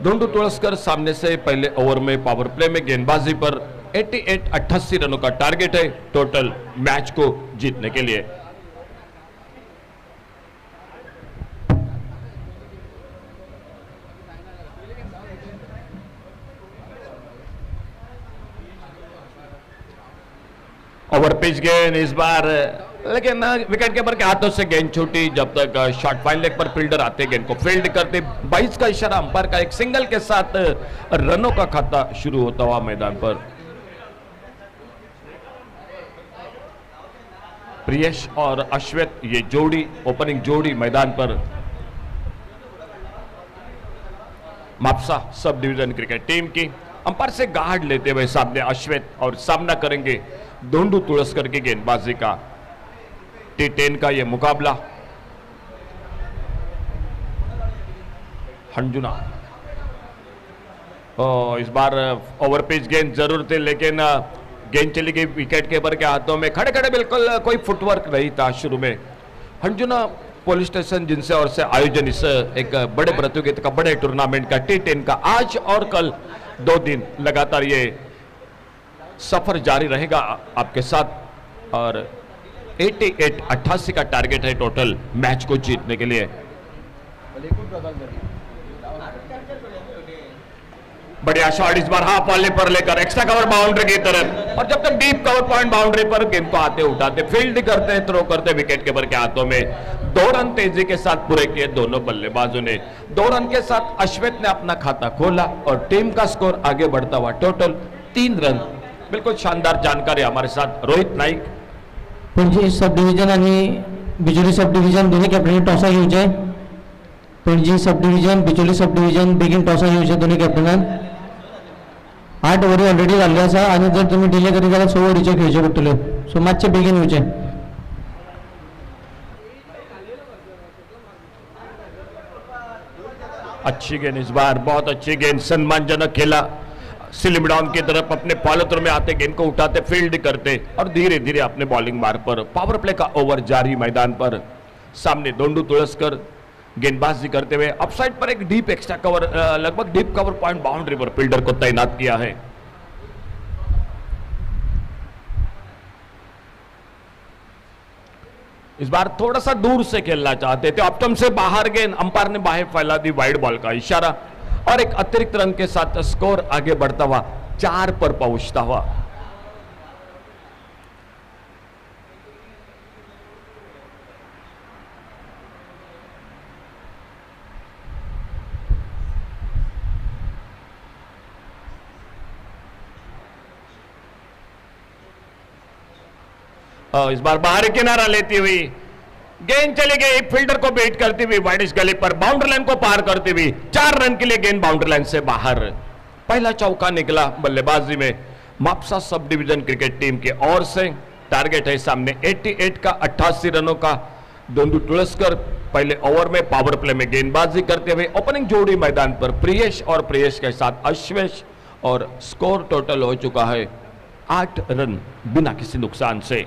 दोंडू तुळसकर सामने से पहले ओवर में पावर प्ले में गेंदबाजी पर 88 रनों का टारगेट है टोटल मैच को जीतने के लिए. ओवर पिच गेंद इस बार, लेकिन विकेट कीपर के हाथों से गेंद छूटी. जब तक शॉर्ट फाइन लेग पर फील्डर आते गेंद को फील्ड करते. 22 का इशारा अंपायर का, एक सिंगल के साथ रनों का खाता शुरू होता हुआ मैदान पर. प्रियेश और अश्वेत ये जोड़ी, ओपनिंग जोड़ी मैदान पर Mapusa sub division cricket team की. अंपायर से गार्ड लेते हुए सामने अश्वेत और सामना करेंगे दोंडू तुळसकर की गेंदबाजी का. T10 का यह मुकाबला. हंजुना इस बार ओवर पिच गेंद जरूर थी, लेकिन गेंद चली गई विकेट कीपर के हाथों में. खड़े खड़े बिल्कुल कोई फुटवर्क नहीं था शुरू में. हंजुना पुलिस स्टेशन जिनसे और से आयोजन इस एक बड़े प्रतियोगिता का, बड़े टूर्नामेंट का T10 का आज और कल 2 दिन लगातार ये सफर जारी रहेगा आपके साथ. और 88 का टारगेट है टोटल मैच को जीतने के लिए. बढ़िया शॉट इस बार हाफ वाले पर लेकर एक्स्ट्रा कवर बाउंड्री की तरफ. और जब तक डीप कवर पॉइंट बाउंड्री पर गेंद को आते उठाते फील्ड करते थ्रो करते विकेट कीपर के हाथों में. 2 रन तेजी के साथ पूरे किए दोनों बल्लेबाजों ने. 2 रन के साथ अश्वेत ने अपना खाता खोला और टीम का स्कोर आगे बढ़ता हुआ टोटल 3 रन. बिल्कुल शानदार जानकारी हमारे साथ रोहित नाईक. पणजी सब डिव्हिजन आणि बिचोली सब डिव्हिजन दोन्ही कॅप्टननी टॉसा घेवचे. पणजी सब डिव्हिजन बिचोली सब डिव्हिजन बेगीन टॉसा घेवचे दोन्ही कॅप्टनान. 8 ओव्हरी ऑलरेडी जाल्ल्यो आसा आणि जर तुम्ही डिले करीत जाल्यार 6 ओव्हरीचे खेळचे पडटल्यो. सो मातशे बेगीन येवचे. अच्छी गेंद इस बार, बहुत अच्छी गेंद, सम्मानजनक खेला. स्लिम डाउन की तरफ अपने पॉलिथ्रो में आते गेंद को उठाते फील्ड करते और धीरे धीरे अपने बॉलिंग मार्ग पर पावर प्ले का ओवर जारी मैदान पर. सामने दोंडू तुळसकर गेंदबाजी करते हुए अपसाइड पर एक डीप एक्स्ट्रा कवर, लगभग डीप कवर पॉइंट बाउंड्री पर फील्डर को तैनात किया है. इस बार थोड़ा सा दूर से खेलना चाहते थे. ऑप्टम से बाहर गेंद, अंपायर ने बाहें फैला दी, वाइड बॉल का इशारा और एक अतिरिक्त रन के साथ स्कोर आगे बढ़ता हुआ 4 पर पहुंचता हुआ. इस बार बाहरी किनारा लेती हुई गेंद चली गई फील्डर को बीट करती हुई वाइडिश गली पर बाउंड्री लाइन को पार करती हुई 4 रन के लिए गेंद बाउंड्री लाइन से बाहर. पहला चौका निकला बल्लेबाजी में Mapusa sub division cricket team की ओर से. टारगेट है सामने 88 का 88 रनों का. दोंडू तुळसकर पहले ओवर में पावर प्ले में गेंदबाजी करते हुए. ओपनिंग जोड़ी मैदान पर प्रियेश और प्रियेश के साथ अश्वेश और स्कोर टोटल हो चुका है 8 रन बिना किसी नुकसान से.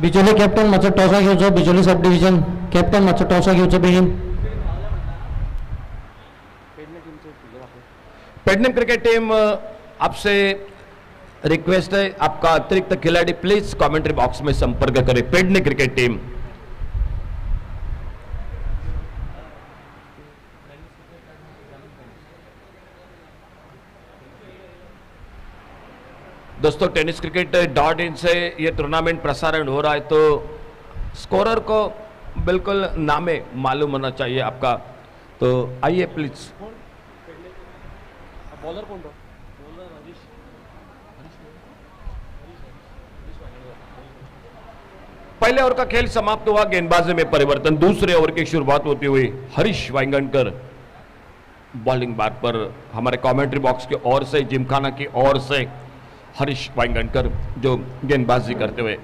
बिचोली कॅप्टन मातसो टॉसा घेवचो बिचोली सब डिविजन कॅप्टन मातसो टॉसा घेवचो बेगीन पेडनेम क्रिकेट टीम आपसे रिक्वेस्ट है आपका अतिरिक्त खिलाड़ी प्लीज कमेंट्री बॉक्स में संपर्क करें पेडने क्रिकेट टीम। दोस्तों टेनिस क्रिकेट .in से ये टूर्नामेंट प्रसारण हो रहा है तो स्कोरर को बिल्कुल नामे मालूम होना चाहिए आपका, तो आइए प्लीज। पहले ओवर का खेल समाप्त हुआ, गेंदबाजी में परिवर्तन। दूसरे ओवर की शुरुआत होती हुई हरीश वाइंगणकर बॉलिंग बार पर हमारे कमेंट्री बॉक्स की ओर से, जिमखाना की ओर से हरीश वाइंगणकर जो गेंदबाजी करते हुए।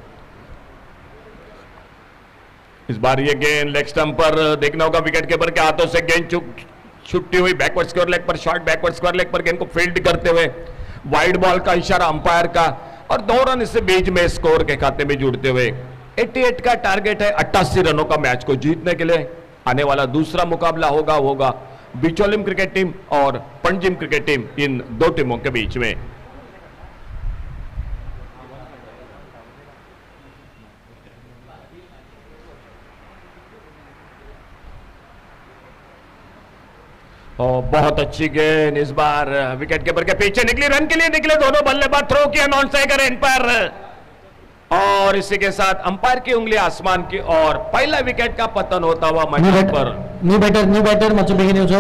इस बार ये गेंद लेग स्टंप पर देखना होगा, विकेट कीपर के हाथों से गेंद छुट्टी हुई। बैकवर्ड स्क्वायर लेग पर शॉट, बैकवर्ड स्क्वायर लेग पर गेंद को फील्ड करते हुए वाइड बॉल का इशारा अंपायर का और 2 रन इससे बीच में स्कोर के खाते में जुड़ते हुए 88 का टारगेट है। 88 रनों का मैच को जीतने के लिए आने वाला दूसरा मुकाबला होगा बिचोलिम क्रिकेट टीम और पंजिम क्रिकेट टीम, इन 2 टीमों के बीच में। बहुत अच्छी गेंद इस बार विकेट कीपर के पीछे निकली, रन के लिए निकले दोनों बल्लेबाज, थ्रो किया नॉन स्ट्राइकर एंड पर और इसी के साथ अंपायर की उंगली आसमान की और पहला विकेट का पतन होता हुआ मैदान पर। न्यू बैटर मातसो बेगीन येवचो,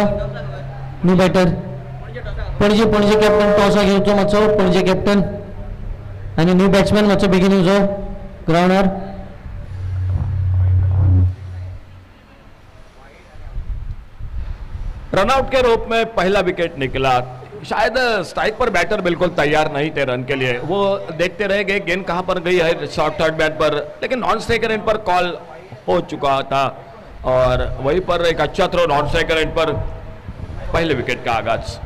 न्यू बैटर पणजे कॅप्टन टॉसा घेवचो मातसो, पणजे कॅप्टन आणि न्यू बॅट्समॅन मातसो बेगीन येवचो ग्राउंडार। रनआउट के रूप में पहला विकेट निकला। शायद स्ट्राइक पर बैटर बिल्कुल तैयार नहीं थे रन के लिए, वो देखते रह गए गेंद कहां पर गई है शॉर्ट थर्ड बैट पर, लेकिन नॉन स्ट्राइकर एंड पर कॉल हो चुका था और वहीं पर एक अच्छा थ्रो नॉन स्ट्राइकर एंड पर पहले विकेट का आगाज।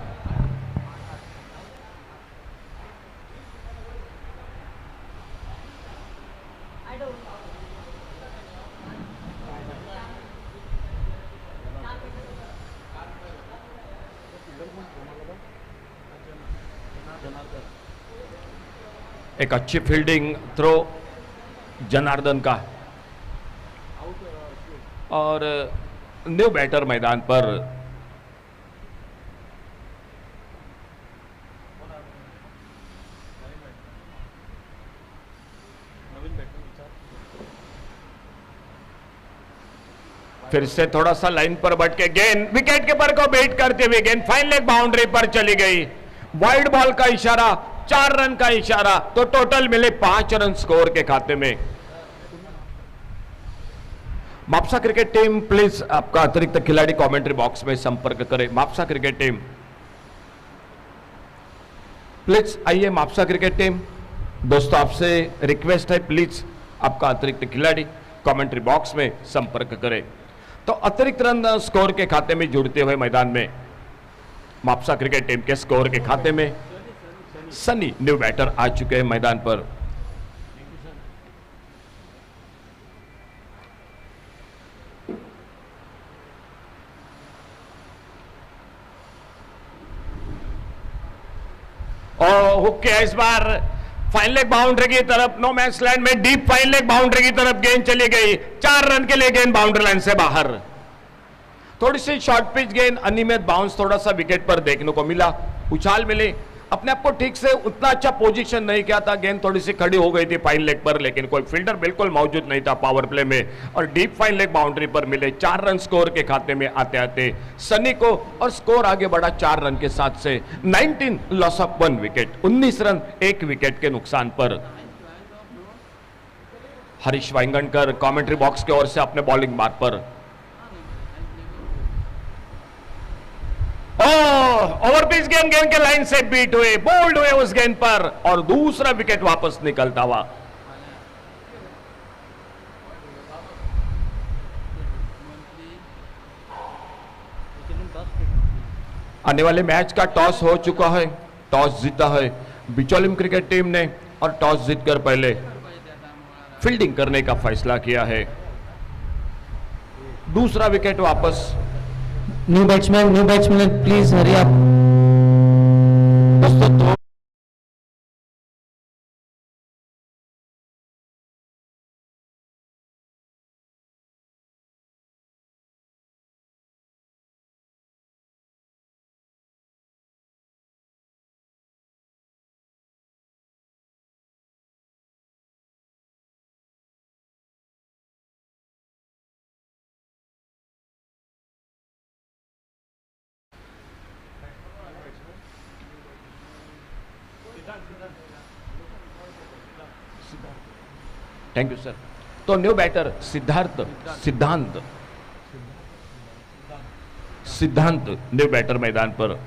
एक अच्छी फील्डिंग थ्रो जनार्दन का और न्यू बैटर मैदान पर। फिर से थोड़ा सा लाइन पर बट के गेंद विकेट कीपर को बेट करते हुए गेंद फाइन लेग बाउंड्री पर चली गई। वाइड बॉल का इशारा, 4 रन का इशारा, तो टोटल मिले 5 रन स्कोर के खाते में। मापसा क्रिकेट टीम प्लीज आपका अतिरिक्त खिलाड़ी कमेंट्री बॉक्स में संपर्क करें। मापसा क्रिकेट टीम प्लीज आइए। मापसा क्रिकेट टीम दोस्तों आपसे रिक्वेस्ट है, प्लीज आपका अतिरिक्त खिलाड़ी कमेंट्री बॉक्स में संपर्क करें। तो अतिरिक्त रन स्कोर के खाते में जुड़ते हुए मैदान में मापसा क्रिकेट टीम के स्कोर के खाते में सनी न्यू बैटर आ चुके हैं मैदान पर। हुक किया इस बार फाइन लेग बाउंड्री की तरफ, नो मैच लैंड में डीप फाइन लेग बाउंड्री की तरफ गेंद चली गई। 4 रन के लिए गेंद बाउंड्री लाइन से बाहर। थोड़ी सी शॉर्ट पिच गेंद, अनियमित बाउंस थोड़ा सा विकेट पर देखने को मिला, उछाल मिले, अपने आप को ठीक से उतना अच्छा पोजीशन नहीं किया था। गेंद थोड़ी सी खड़ी हो गई थी फाइन लेग पर, लेकिन कोई फील्डर बिल्कुल मौजूद नहीं था पावर प्ले में और डीप फाइन लेग बाउंड्री पर मिले 4 रन स्कोर के खाते में आते आते सनी को, और स्कोर आगे बढ़ा 4 रन के साथ से 19 loss of 1 wicket, 19 run 1 wicket के नुकसान पर। हरीश वाइंगणकर कमेंट्री बॉक्स की ओर से अपने बॉलिंग बार पर। ओवर पिच गेंद के लाइन से बीट हुए, बोल्ड हुए उस गेंद पर और दूसरा विकेट वापस निकलता हुआ। आने वाले मैच का टॉस हो चुका है, टॉस जीता है बिचोलिम क्रिकेट टीम ने और टॉस जीतकर पहले फील्डिंग करने का फैसला किया है। दूसरा विकेट वापस। New batsman, please hurry up. दोस्तों तो थैंक यू सर। तो न्यू बैटर सिद्धांत न्यू बैटर मैदान पर।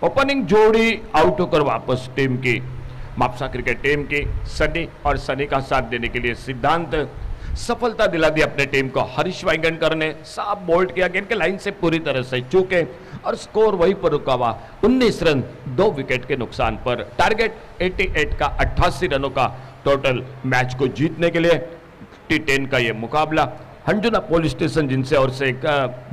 ओपनिंग जोड़ी आउट होकर वापस टीम की मापसा क्रिकेट टीम की सनी और सनी का साथ देने के लिए सिद्धांत सफलता दिला दी अपने टीम को। हरीश वाइंगणकर ने साफ बोल्ड किया, गेंद के लाइन से पूरी तरह से चूके और स्कोर वहीं पर रुका हुआ 19 रन 2 विकेट के नुकसान पर। टारगेट 88 का 88 रनों का टोटल मैच को जीतने के लिए T10 का यह मुकाबला हंजुना पुलिस स्टेशन जिनसे और से एक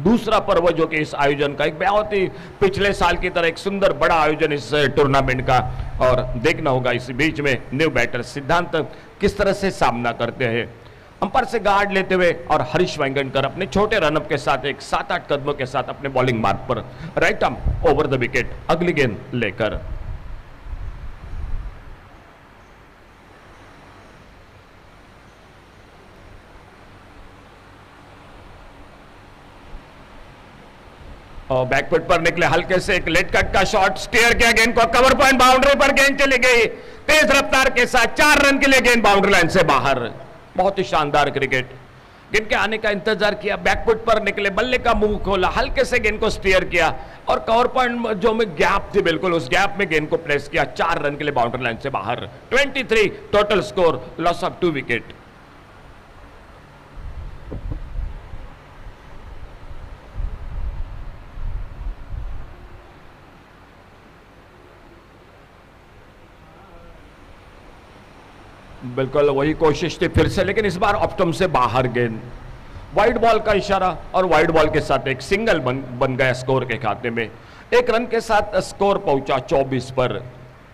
दूसरा पर्व जो कि इस आयोजन का एक बहुत ही पिछले साल की तरह एक सुंदर बड़ा आयोजन इस टूर्नामेंट का। और देखना होगा इस बीच में न्यू बैटर सिद्धांत किस तरह से सामना करते हैं। अंपायर से गार्ड लेते हुए और हरीश वाइंगणकर अपने छोटे रनअप के साथ एक 7-8 कदमों के साथ अपने बॉलिंग मार्ग पर right arm over the wicket अगली गेंद लेकर। और बैकफुट पर निकले हल्के से एक लेट कट का शॉट, स्टीयर किया गेंद को, कवर पॉइंट बाउंड्री पर गेंद चली गई तेज रफ्तार के साथ 4 रन के लिए गेंद बाउंड्री लाइन से बाहर। बहुत ही शानदार क्रिकेट। गेंद के आने का इंतजार किया, बैकफुट पर निकले, बल्ले का मुंह खोला, हल्के से गेंद को स्टीयर किया और कवर पॉइंट जो में गैप थी बिल्कुल उस गैप में गेंद को प्लेस किया 4 रन के लिए बाउंड्री लाइन से बाहर। 23 total score, loss of 2 wicket. बिल्कुल वही कोशिश थी फिर से, लेकिन इस बार ऑप्टम से बाहर गेंद। वाइड बॉल का इशारा और वाइड बॉल के साथ एक सिंगल बन गया स्कोर के खाते में। 1 रन के साथ स्कोर पहुंचा 24 पर।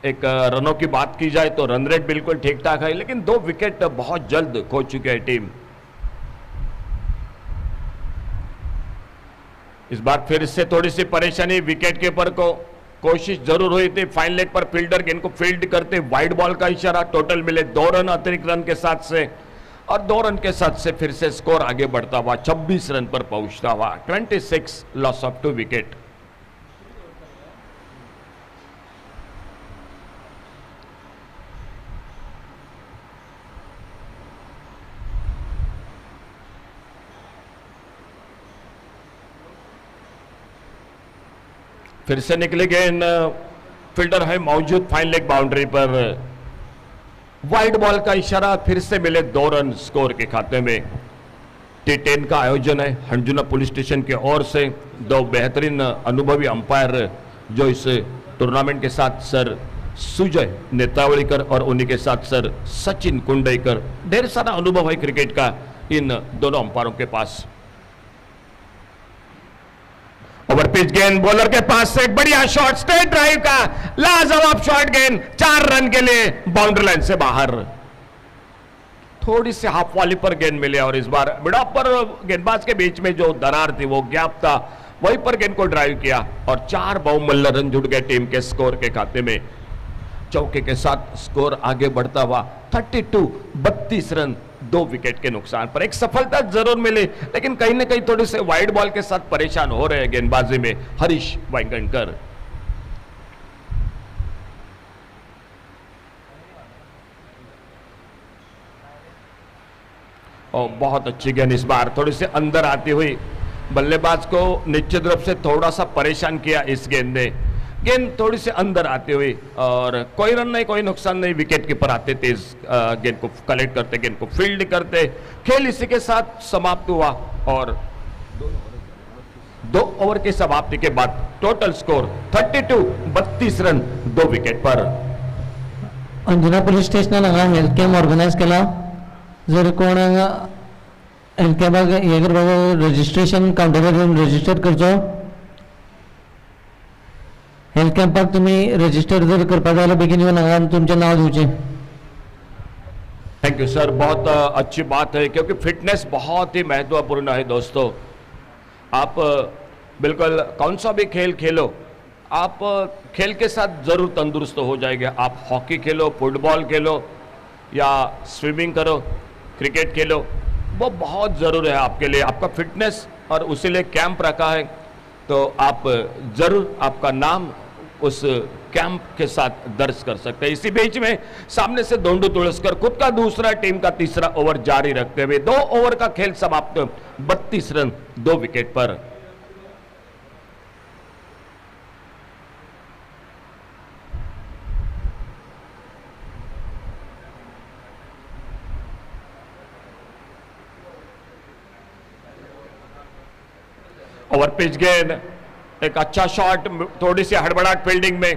एक रनों की बात की जाए तो रन रेट बिल्कुल ठीक ठाक है, लेकिन 2 विकेट बहुत जल्द खो चुकी है टीम। इस बार फिर से थोड़ी सी परेशानी, विकेट कीपर को कोशिश जरूर हुई थी, फाइन लेग पर फील्डर गेंद को फील्ड करते, वाइड बॉल का इशारा, टोटल मिले 2 रन अतिरिक्त रन के साथ से और 2 रन के साथ से फिर से स्कोर आगे बढ़ता हुआ 26 रन पर पहुंचता हुआ। 26 लॉस ऑफ 2 विकेट। फिर से निकले गेंद, फील्डर है मौजूद फाइन लेग बाउंड्री पर, वाइड बॉल का इशारा, फिर से मिले 2 रन स्कोर के खाते में। T10 का आयोजन है हंजुना पुलिस स्टेशन की ओर से। 2 बेहतरीन अनुभवी अंपायर जो इस टूर्नामेंट के साथ सर सुजय नेतावलीकर और उन्हीं के साथ सर सचिन कुंडईकर, ढेर सारा अनुभव है क्रिकेट का इन दोनों अंपायरों के पास। ओवर पिच गेंद, बॉलर के पास से एक बढ़िया शॉट, स्ट्रेट ड्राइव का लाजवाब शॉट, गेंद 4 रन के लिए बाउंड्री लाइन से बाहर। थोड़ी सी हाफ वाली पर गेंद मिले और इस बार मिड ऑफ पर गेंदबाज के बीच में जो दरार थी वो गैप था, वहीं पर गेंद को ड्राइव किया और 4 बहुमूल्य रन जुड़ गए टीम के स्कोर के खाते में। चौके के साथ स्कोर आगे बढ़ता हुआ 32 रन 2 विकेट के नुकसान पर। एक सफलता जरूर मिली, लेकिन कहीं ना कहीं थोड़ी से वाइड बॉल के साथ परेशान हो रहे हैं गेंदबाजी में हरीश वाइंगणकर। और बहुत अच्छी गेंद इस बार थोड़ी से अंदर आती हुई, बल्लेबाज को निश्चित रूप से थोड़ा सा परेशान किया इस गेंद ने। गेंद थोड़ी सी अंदर आती हुई और कोई रन नहीं, कोई नुकसान नहीं, विकेट कीपर आते तेज गेंद को कलेक्ट करते, गेंद को फील्ड करते। खेल इसी के साथ समाप्त हुआ और 2 ओवर की समाप्ति के बाद टोटल स्कोर 32 रन 2 विकेट पर। Anjuna police station health camp organize केला जर कोण एलकेबाग येगर बाबा रजिस्ट्रेशन काउंटरार येवन रजिस्टर करचो. हेल्थ कॅम्पाक तुम्ही रजिस्टर जर करपा जाय जाल्यार बेगीन येवन हांगा तुमचें नांव दिवचें. थैंक यू सर, बहुत अच्छी बात है क्योंकि फिटनेस बहुत ही महत्वपूर्ण है दोस्तों. आप बिल्कुल कौन सा भी खेल खेलो, आप खेल के साथ जरूर तंदुरुस्त हो जाएंगे. आप हॉकी खेलो, फुटबॉल खेलो या स्विमिंग करो, क्रिकेट खेलो, वो बहुत ज़रूर है आपके लिए. आपका फिटनेस और उसी लिए कैंप रखा है, तो आप जरूर आपका नाम उस कैंप के साथ दर्ज कर सकते हैं. इसी बीच में सामने से दोंडू तुलसकर खुद का दूसरा, टीम का तीसरा ओवर जारी रखते हुए 2 ओवर का खेल समाप्त, 32 रन 2 विकेट पर. ओवर पिच गेंद, एक अच्छा शॉट, थोड़ी सी हड़बड़ाहट फील्डिंग में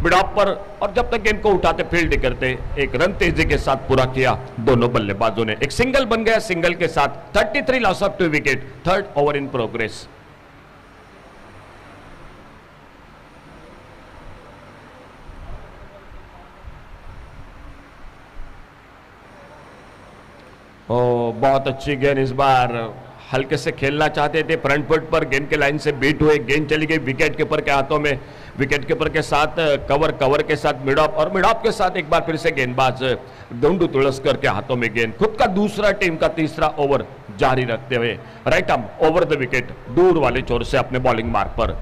मिड ऑफ पर, और जब तक गेंद को उठाते फील्ड करते, एक रन तेजी के साथ पूरा किया दोनों बल्लेबाजों ने. एक सिंगल बन गया, सिंगल के साथ 33 loss of 2 wicket. Third over in progress. ओ, बहुत अच्छी गेंद इस बार. हल्के से खेलना चाहते थे, फ्रंट फुट पर गेंद के लाइन से बीट हुए, गेंद चली गई विकेट कीपर के हाथों में. विकेट कीपर के साथ कवर के साथ मिड ऑफ, और मिड ऑफ के साथ एक बार फिर से गेंदबाज दोंडू तुलसकर के हाथों में गेंद. खुद का दूसरा, टीम का तीसरा ओवर जारी रखते हुए right arm over the wicket, दूर वाले छोर से अपने बॉलिंग मार्क पर.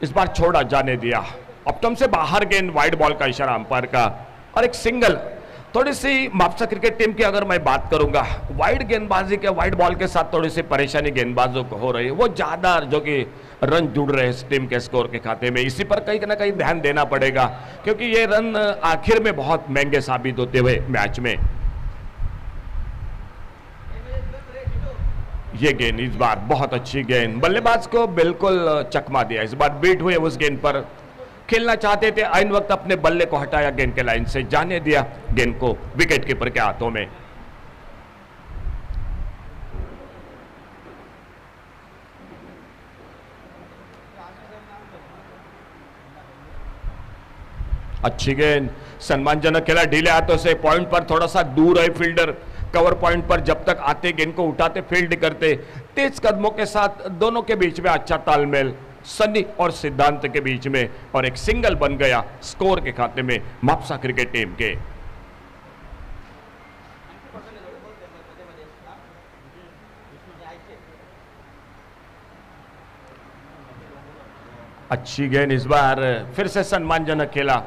इस बार छोड़ा जाने दिया, ऑप्टम से बाहर गेंद, वाइड बॉल का इशारा अंपायर का, और एक सिंगल. थोड़ी सी मापसा क्रिकेट टीम की अगर मैं बात करूंगा, वाइड गेंदबाजी के, वाइड बॉल के साथ थोड़ी सी परेशानी गेंदबाजों को हो रही है. वो ज्यादा जो कि रन जुड़ रहे हैं इस टीम के स्कोर के खाते में, इसी पर कहीं ना कहीं ध्यान देना पड़ेगा, क्योंकि ये रन आखिर में बहुत महंगे साबित होते हुए मैच में. ये गेंद इस बार बहुत अच्छी गेंद, बल्लेबाज को बिल्कुल चकमा दिया. इस बार बीट हुए उस गेंद पर, खेलना चाहते थे, आइन वक्त अपने बल्ले को हटाया, गेंद के लाइन से जाने दिया गेंद को विकेट कीपर के हाथों में. अच्छी गेंद, सम्मानजनक खेला, ढीले हाथों से पॉइंट पर थोड़ा सा दूर है फील्डर. कवर पॉइंट पर जब तक आते, गेंद को उठाते, फील्ड करते, तेज कदमों के साथ दोनों के बीच में अच्छा तालमेल, सनी और सिद्धांत के बीच में, और एक सिंगल बन गया स्कोर के खाते में मापसा क्रिकेट टीम के. अच्छी गेंद इस बार फिर से सम्मानजनक खेला,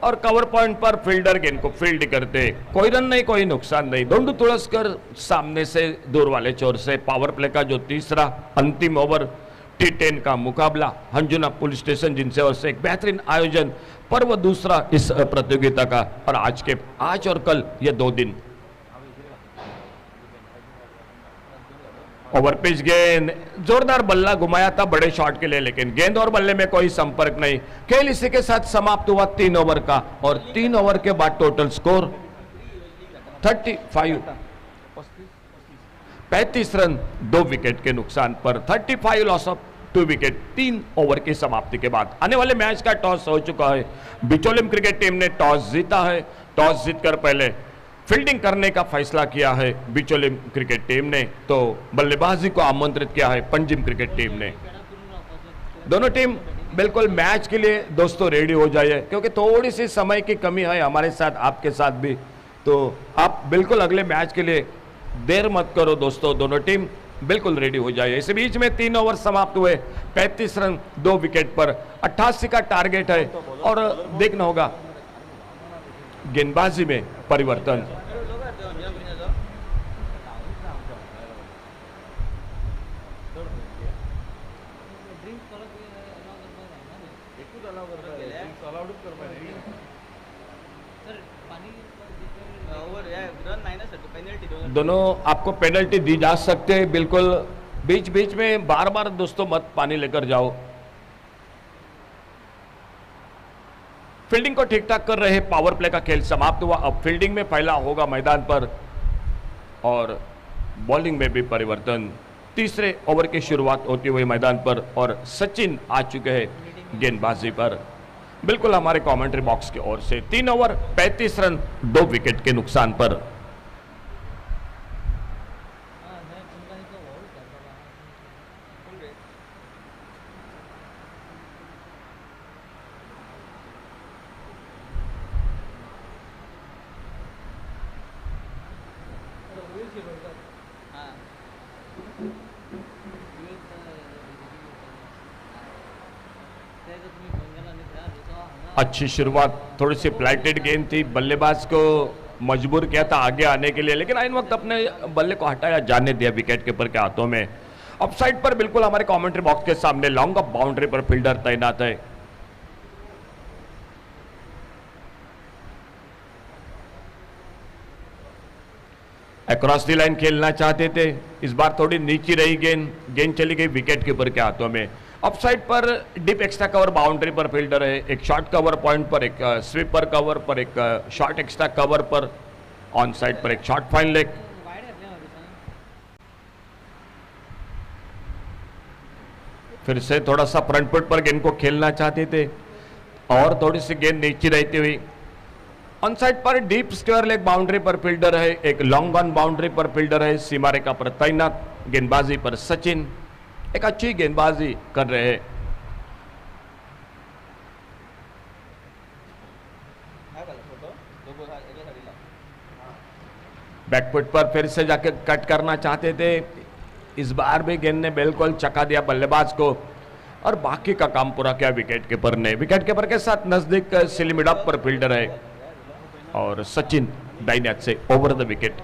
और कवर पॉइंट पर फील्डर गेंद को फील्ड करते, कोई रन नहीं, कोई नुकसान नहीं. दोंडू तुलसकर सामने से दूर वाले छोर से पावर प्ले का जो तीसरा अंतिम ओवर, T10 का मुकाबला हंजुना पुलिस स्टेशन जिनसे और से एक बेहतरीन आयोजन, पर्व दूसरा इस प्रतियोगिता का, और आज और कल ये 2 दिन. ओवर पिच गेंद, जोरदार बल्ला घुमाया था बड़े शॉट के लिए, लेकिन गेंद और बल्ले में कोई संपर्क नहीं. खेल इसी के साथ समाप्त हुआ 3 ओवर का, और 3 ओवर के बाद टोटल स्कोर 35 रन 2 विकेट के नुकसान पर, 35 लॉस ऑफ 2 विकेट 3 ओवर की समाप्ति के बाद. आने वाले मैच का टॉस हो चुका है, बिचोलिम क्रिकेट टीम ने टॉस जीता है. टॉस जीतकर पहले फील्डिंग करने का फैसला किया है बिचोलिम क्रिकेट टीम ने, तो बल्लेबाजी को आमंत्रित किया है पंजिम क्रिकेट टीम ने. दोनों टीम बिल्कुल मैच के लिए दोस्तों रेडी हो जाइए, क्योंकि थोड़ी सी समय की कमी है हमारे साथ, आपके साथ भी, तो आप बिल्कुल अगले मैच के लिए देर मत करो दोस्तों. दोनों टीम बिल्कुल रेडी हो जाइए. इस बीच में 3 ओवर समाप्त हुए, 35 रन 2 विकेट पर, 88 का टारगेट है, और देखना होगा गेंदबाजी में परिवर्तन. दोनों आपको पेनल्टी दी जा सकते हैं, बिल्कुल बीच बीच में बार बार दोस्तों मत पानी लेकर जाओ. फील्डिंग को ठीक ठाक कर रहे, पावर प्ले का खेल समाप्त हुआ। अब फील्डिंग में पहला होगा मैदान पर और बॉलिंग में भी परिवर्तन। तीसरे ओवर की शुरुआत होती हुई मैदान पर और सचिन आ चुके हैं गेंदबाजी पर। बिल्कुल हमारे कमेंट्री बॉक्स की ओर से 3 ओवर 35 रन 2 विकेट के नुकसान पर। अच्छी शुरुआत, थोड़ी सी प्लाइटेड गेंद थी, बल्लेबाज को मजबूर किया था आगे आने के लिए, लेकिन आइन वक्त अपने बल्ले को हटाया जाने दिया विकेट कीपर के हाथों में। ऑफ साइड पर बिल्कुल हमारे कमेंट्री बॉक्स के सामने लॉन्ग ऑफ बाउंड्री पर फील्डर तैनात है। अक्रॉस द लाइन खेलना चाहते थे, इस बार थोड़ी नीची रही गेंद, गेंद चली गई विकेट कीपर के हाथों में। ऑफ साइड पर डीप एक्स्ट्रा कवर बाउंड्री पर फील्डर है, एक शॉर्ट कवर पॉइंट पर, एक स्वीपर कवर पर, एक शॉर्ट एक्स्ट्रा कवर पर, ऑन साइड पर एक शॉर्ट फाइन लेग। फिर से थोड़ा सा फ्रंट फुट पर गेंद को खेलना चाहते थे और थोड़ी सी गेंद नीचे रहती हुई। ऑन साइड पर डीप स्क्वायर लेग बाउंड्री पर फील्डर है, एक लॉन्ग ऑन बाउंड्री पर फील्डर है, सीमा रेखा पर तैनात। गेंदबाजी पर सचिन एक अच्छी गेंदबाजी कर रहे हैं। बैकफुट पर फिर से जाके कट करना चाहते थे, इस बार भी गेंद ने बिल्कुल चका दिया बल्लेबाज को और बाकी का काम पूरा किया विकेट कीपर ने। विकेट कीपर के साथ नजदीक सिली मिड ऑफ पर फील्डर है और सचिन दाहिने हाथ से over the wicket.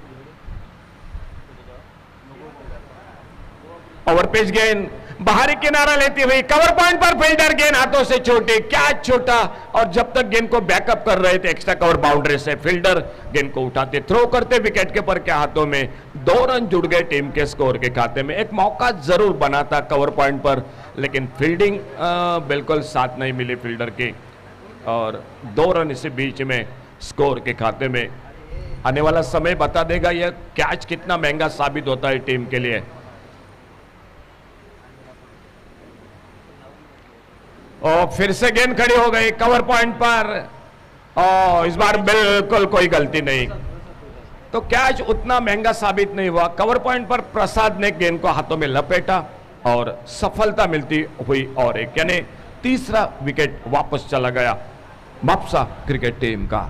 Over page गेंद बाहरी किनारा लेती हुई कवर पॉइंट पर फील्डर, गेंद हाथों से छोटी, क्या छोटा, और जब तक गेंद को बैकअप कर रहे थे एक्स्ट्रा कवर बाउंड्री से फील्डर गेंद को उठाते थ्रो करते विकेट कीपर के हाथों में। 2 रन जुड़ गए टीम के स्कोर के खाते में। एक मौका जरूर बना था कवर पॉइंट पर, लेकिन फील्डिंग बिल्कुल साथ नहीं मिली फील्डर की और 2 रन इसी बीच में स्कोर के खाते में। आने वाला समय बता देगा यह कैच कितना महंगा साबित होता है टीम के लिए। और फिर से गेंद खड़ी हो गई कवर पॉइंट पर और इस बार बिल्कुल कोई गलती नहीं, तो कैच उतना महंगा साबित नहीं हुआ। कवर पॉइंट पर प्रसाद ने गेंद को हाथों में लपेटा और सफलता मिलती हुई और एक यानी तीसरा विकेट वापस चला गया मापसा क्रिकेट टीम का।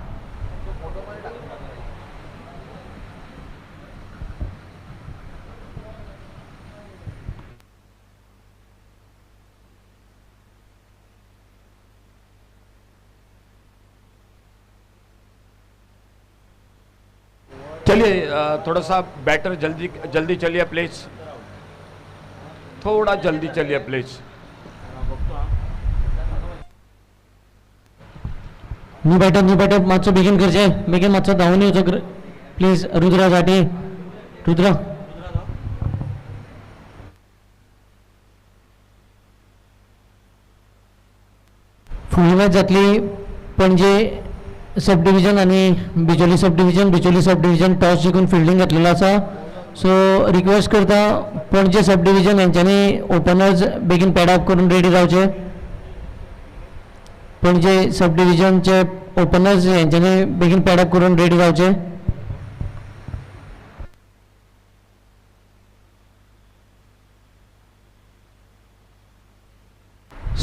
चलिए थोड़ा सा बैटर जल्दी जल्दी चलिए प्लीज, थोड़ा जल्दी चलिए प्लीज। न्यू बैटर मातसो बेगीन करचे, बेगीन मातसो धांवन येवचो प्लीज। रुद्रा जाटी, रुद्रा फुडली मॅच जातली पणजे सब डिविजन आणि बिचोली सब डिविजन टॉस जिखून फिल्डिंग घेतलेलो आसा। सो रिक्वेस्ट करता पणजे सब डिविजन यांच्यानी ओपनर्स बेगीन पॅडअप करून रेडी रावचे। पणजे सब डिविजनचे ओपनर्स यांच्यानी बेगीन पॅडअप करून रेडी रावचे।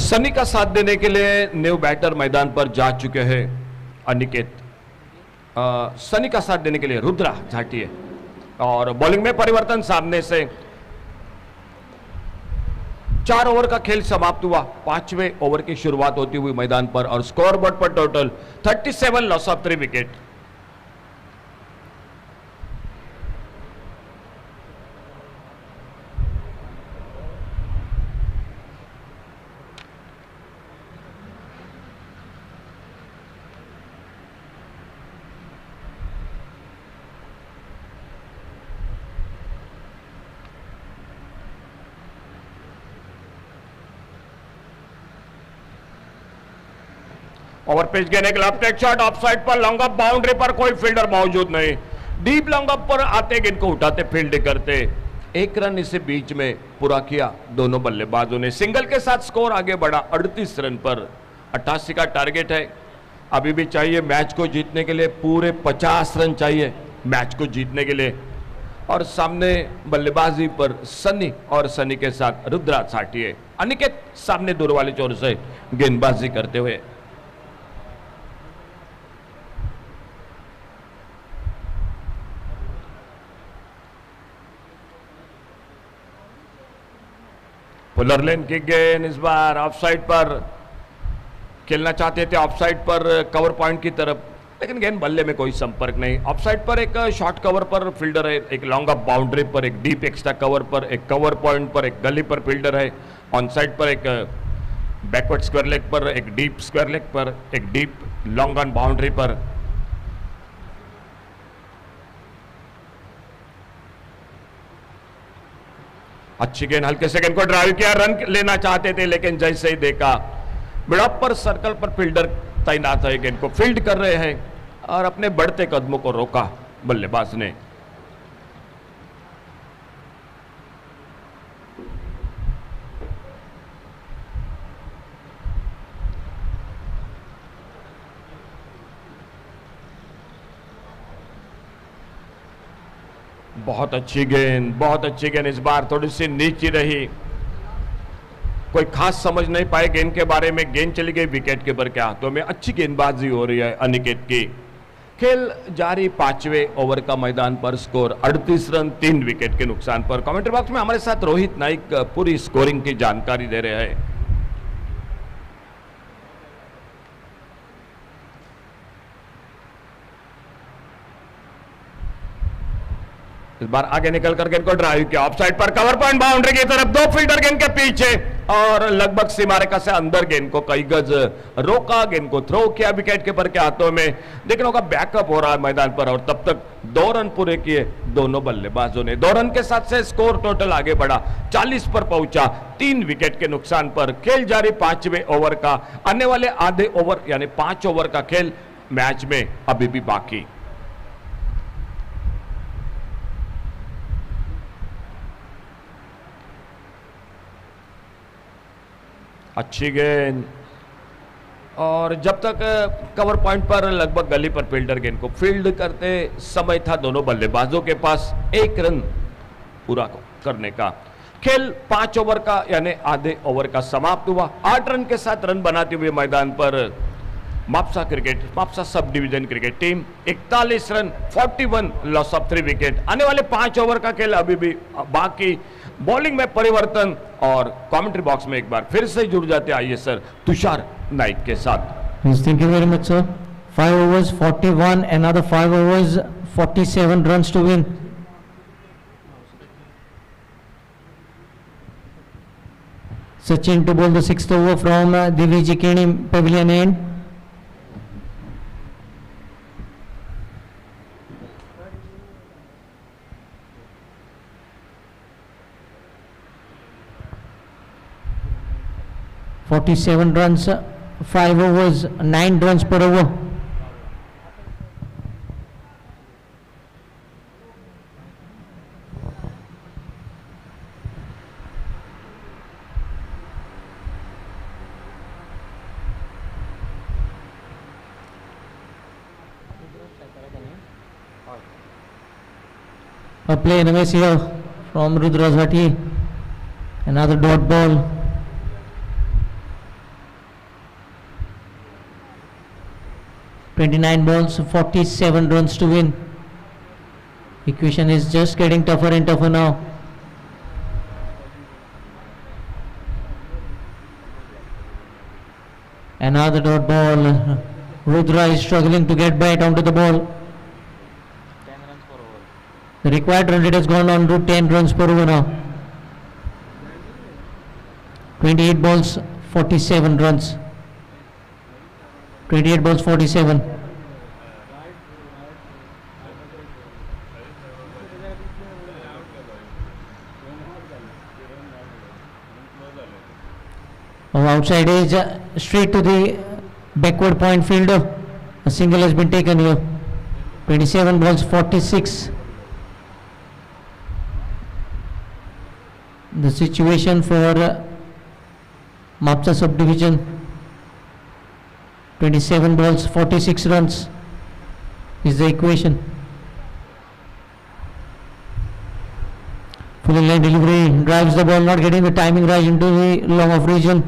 सनी का साथ देने के लिए न्यू बैटर मैदान पर जा चुके हैं अनिकेत। सनी का साथ देने के लिए रुद्रा झाटिए और बॉलिंग में परिवर्तन सामने से। 4 ओवर का खेल समाप्त हुआ, 5वें ओवर की शुरुआत होती हुई मैदान पर और स्कोर बोर्ड पर total 37 loss of 3 wicket. Over pitch गेंद के लेफ्ट शॉट ऑफ साइड पर, लॉन्ग अप बाउंड्री पर कोई फील्डर मौजूद नहीं, डीप लॉन्ग अप पर आते गेंद को उठाते फील्ड करते, एक रन इसे बीच में पूरा किया दोनों बल्लेबाजों ने। सिंगल के साथ स्कोर आगे बढ़ा 38 रन पर। 88 का टारगेट है, अभी भी चाहिए मैच को जीतने के लिए पूरे 50 रन चाहिए मैच को जीतने के लिए। और सामने बल्लेबाजी पर सनी और सनी के साथ रुद्रा साठिए, अनिकेत सामने दूर वाले छोर से गेंदबाजी करते हुए। फुलर लेन की गेंद इस बार ऑफ साइड पर, खेलना चाहते थे ऑफ साइड पर कवर पॉइंट की तरफ, लेकिन गेंद बल्ले में कोई संपर्क नहीं। ऑफ साइड पर एक शॉर्ट कवर पर फील्डर है, एक लॉन्ग अप बाउंड्री पर, एक डीप एक्स्ट्रा कवर पर, एक कवर पॉइंट पर, एक गली पर फील्डर है, ऑन साइड पर एक बैकवर्ड स्क्वायर लेग पर, एक डीप स्क्वायर लेग पर, एक डीप लॉन्ग ऑन बाउंड्री पर। अच्छी गेंद, हल्के से गेंद को ड्राइव किया, रन लेना चाहते थे लेकिन जैसे ही देखा मिड ऑफ पर सर्कल पर फील्डर तैनात है, गेंद को फील्ड कर रहे हैं और अपने बढ़ते कदमों को रोका बल्लेबाज ने। बहुत अच्छी गेंद, बहुत अच्छी गेंद, इस बार थोड़ी सी नीची रही, कोई खास समझ नहीं पाए गेंद के बारे में, गेंद चली गई विकेट के ऊपर के हाथों में। अच्छी गेंदबाजी हो रही है अनिकेत की। खेल जारी 5वें ओवर का मैदान पर, स्कोर 38 रन 3 विकेट के नुकसान पर। कमेंट्री बॉक्स में हमारे साथ रोहित नाइक पूरी स्कोरिंग की जानकारी दे रहे हैं। इस बार आगे निकल कर गेंद को ड्राइव किया, ऑफ साइड पर कवर पॉइंट बाउंड्री की तरफ, दो फील्डर गेंद के पीछे और लगभग सीमा रेखा से अंदर गेंद को कई गज रोका, गेंद को थ्रो किया विकेट कीपर के हाथों में। देखने होगा बैकअप हो रहा है मैदान पर और तब तक 2 रन पूरे किए दोनों बल्लेबाजों ने। 2 रन के साथ से स्कोर टोटल आगे बढ़ा, 40 पर पहुंचा 3 विकेट के नुकसान पर। खेल जारी 5वें ओवर का, आने वाले आधे ओवर यानी 5 ओवर का खेल मैच में अभी भी बाकी। अच्छी गेंद और जब तक कवर पॉइंट पर लगभग गली पर फील्डर गेंद को फील्ड करते समय था दोनों बल्लेबाजों के पास 1 रन पूरा करने का। खेल 5 ओवर का यानी आधे ओवर का समाप्त हुआ। 8 रन के साथ रन बनाते हुए मैदान पर Mapusa sub division cricket team 41 run 41 loss of 3 wicket. आने वाले 5 ओवर का खेल अभी भी बाकी। बॉलिंग में परिवर्तन और कमेंट्री बॉक्स में एक बार फिर से जुड़ जाते आइए सर तुषार नाइक के साथ। Thank you very much, sir. 5 overs, 41, another 5 overs, 47 runs to win. Sachin to bowl the 6th over from Diviji Kini Pavilion end. (47 runs, 5 overs, 9 runs per over. A play in a miss here from Rudra Zati. Another dot ball. (29 balls, 47 runs to win. Equation is just getting tougher and tougher now. Another dot ball. Rudra is struggling to get bat onto the ball. 10 runs per over. The required run rate has gone on to 10 runs per over now. 28 balls, 47 runs. 28 balls, 47. Outside edge, straight to the backward point fielder. A single has been taken here. 27 balls 46. The situation for Mapsa subdivision. 27 balls 46 runs is the equation. Full line delivery, drives the ball, not getting the timing right into the long off region.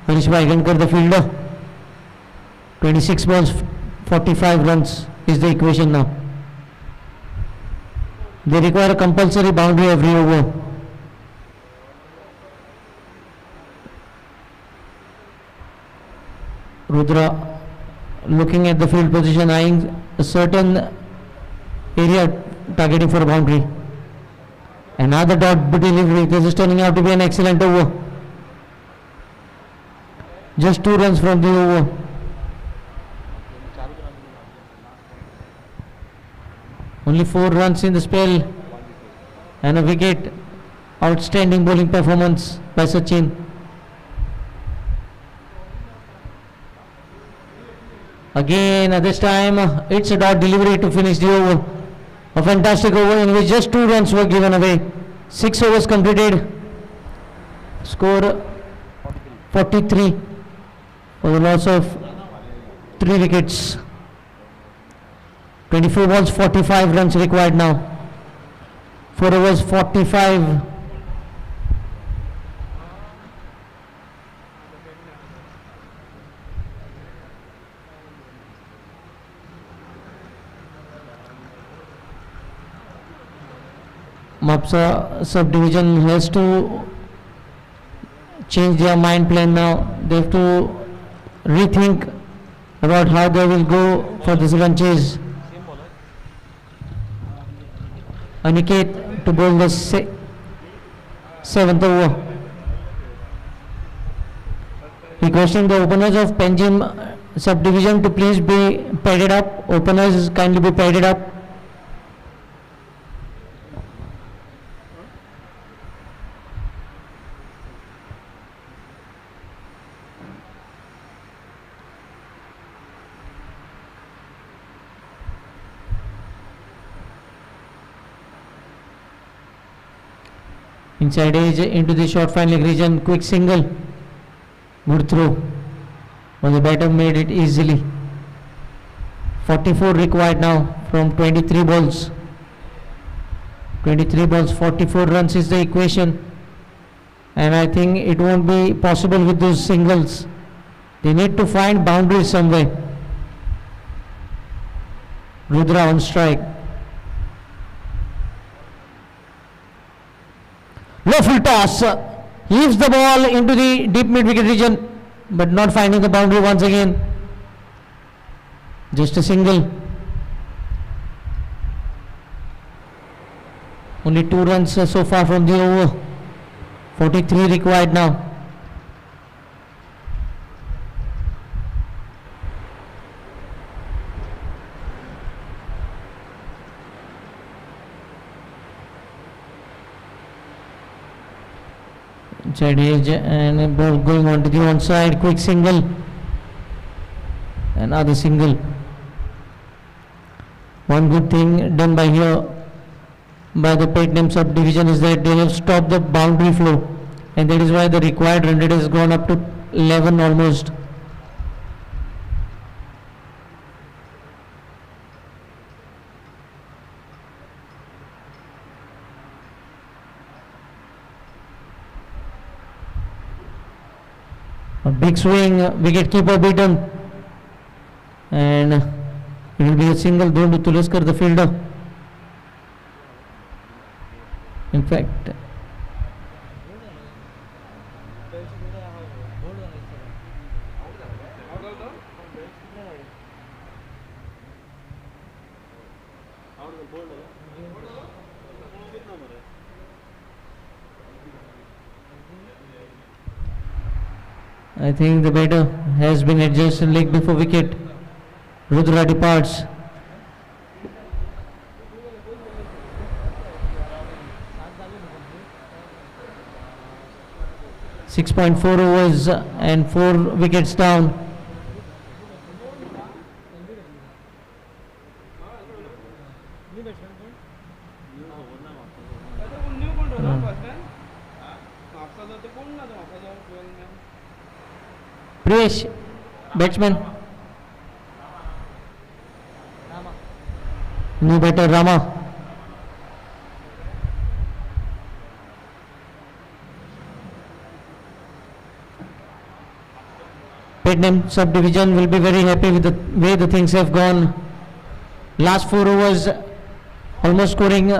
Harish Waigankar, the fielder. 26 balls 45 runs is the equation now. They require a compulsory boundary every over. Rudra looking at the field position, eyeing a certain area, targeting for a boundary. Another dot delivery. This is turning out to be an excellent over. Just 2 runs from the over. Only 4 runs in the spell and a wicket. Outstanding bowling performance by Sachin. Again, this time it's a dot delivery to finish the over. A fantastic over in which just 2 runs were given away. 6 overs completed. Score 43 for the loss of 3 wickets. 24 balls 45 runs required now. 4 overs 45. Mapsa subdivision has to change their mind plan now. They have to rethink about how they will go for this run chase. Aniket to bowl the 7th over. Requesting the openers of Panjim subdivision to please be padded up. Openers kindly be padded up. Inside edge into the short fine leg region, quick single, good throw, but the batter made it easily. 44 required now from 23 balls. 23 balls, 44 runs is the equation, and I think it won't be possible with those singles. They need to find boundaries somewhere. Rudra on strike. Low full toss, leaves the ball into the deep mid wicket region, but not finding the boundary once again. Just a single. Only 2 runs so far from the over. 43 required now. Inside edge and a ball going on to the onside, quick single, another single. One good thing done by here by the Petnam subdivision is that they have stopped the boundary flow, and that is why the required run rate has gone up to 11 almost. A big swing, wicket keeper beaten, and it will be a single thrown to Tulaskar, the fielder. In fact, I think the batter has been adjusted leg before wicket. Rudra departs. .4 overs and 4 wickets down. Priyesh, batsman. New batter Rama. Petnam subdivision will be very happy with the way the things have gone. Last 4 overs, almost scoring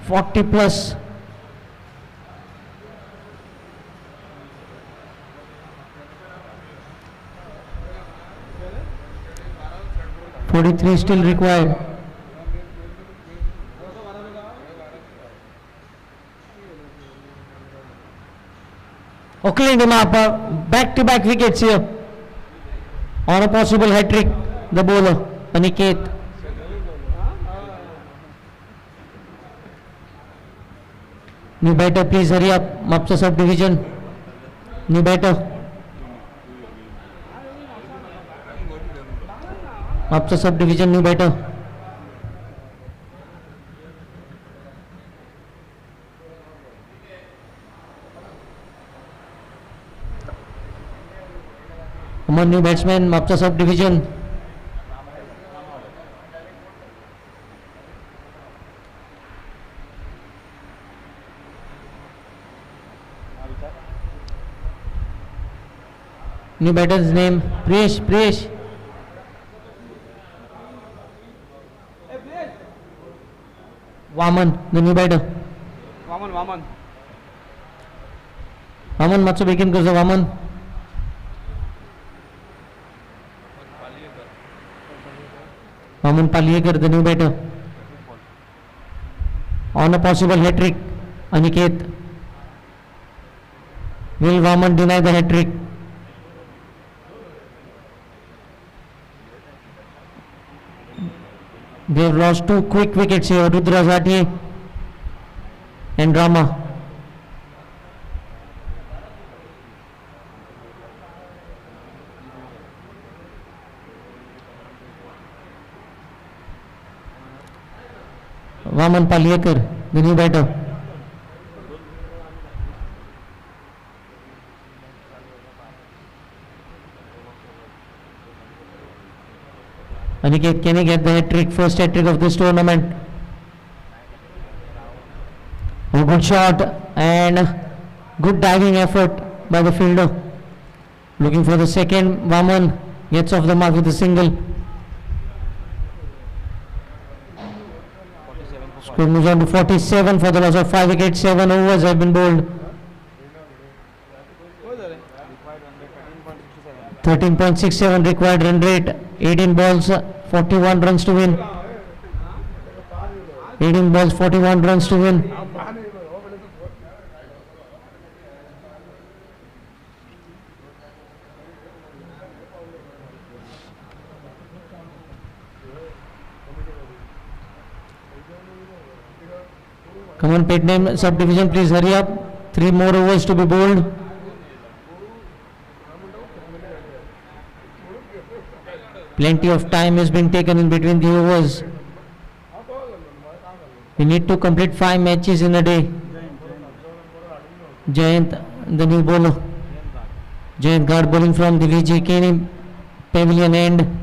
40 plus. .43 still required. Auckland back-to-back wickets here. On a possible hat-trick, the bowler, Aniket. New batter, please hurry up. Mapsa subdivision. New batter. Mapsa subdivision, new batter. Come on, new batsman, Mapsa subdivision. New batter's name, Priyesh. Vaman, the new batter. Vaman. Vaman मातसो बेगीन करचो Vaman. Vaman Paliyekar, the new batter. On a possible hat-trick, Aniket. Will Vaman deny the hat-trick? They have lost 2 quick wickets here, Rudra Zati and Rama. Vaman Paliyekar, the new batter. Aniket, can he get the hat-trick, first hat-trick of this tournament? A good shot and good diving effort by the fielder. Looking for the second, Vaman gets off the mark with a single. Score moves on to 47 for the loss of 5 wickets, 7 overs have been bowled. 13.67 required run rate, 18 balls, 41 runs to win. 18 balls, 41 runs to win. Come on, Petnam subdivision, please hurry up. 3 more overs to be bowled. Plenty of time is being taken in between the overs. We need to complete 5 matches in a day. Jayant, the new bowler. Jayant Guard bowling from the VJ Kane Pavilion end.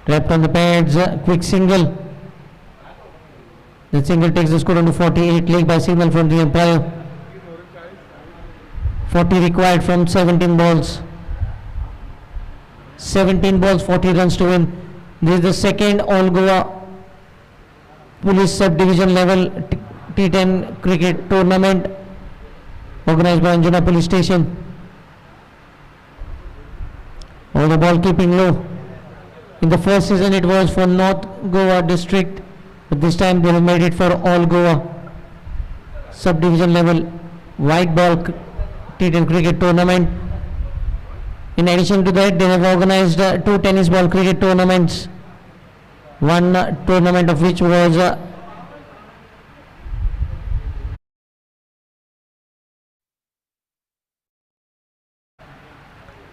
Trapped on the pads, quick single. The single takes the score on to 48, leg by signal from the umpire. 40 required from 17 balls. 17 balls, 40 runs to win. This is the second All Goa Police Subdivision level T10 cricket tournament organized by Anjuna Police Station. All the ball keeping low. In the first season it was for North Goa district, but this time they have made it for All Goa subdivision level white ball T10 cricket tournament. In addition to that, they have organized 2 tennis ball cricket tournaments. One tournament of which was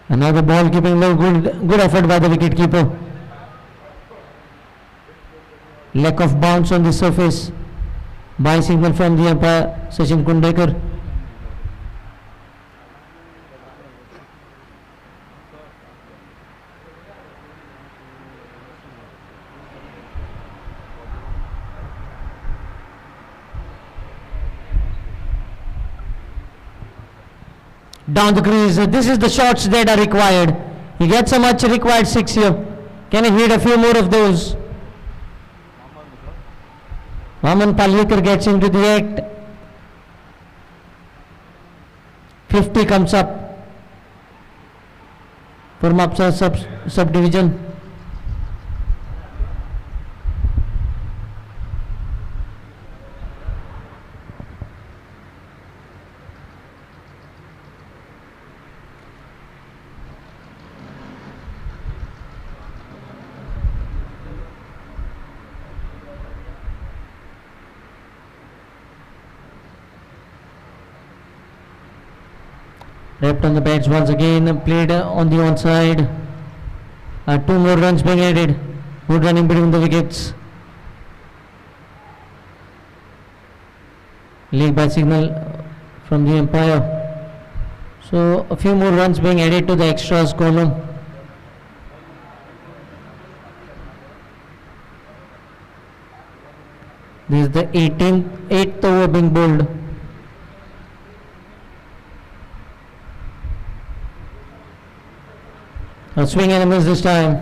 And now the ball keeping low, good effort by the wicket keeper. Lack of bounce on the surface. By signal from the umpire Sachin Kundekar. Down the crease. This is the shots that are required. He gets a much required 6 here. Can he hit a few more of those? Vaman Palekar gets into the act. 50 comes up for Mapsa subdivision. Left on the bats once again, played on the onside. 2 more runs being added. Good running between the wickets. Leg by signal from the umpire. So a few more runs being added to the extras column. This is the 8th over being bowled. A swing and a miss this time.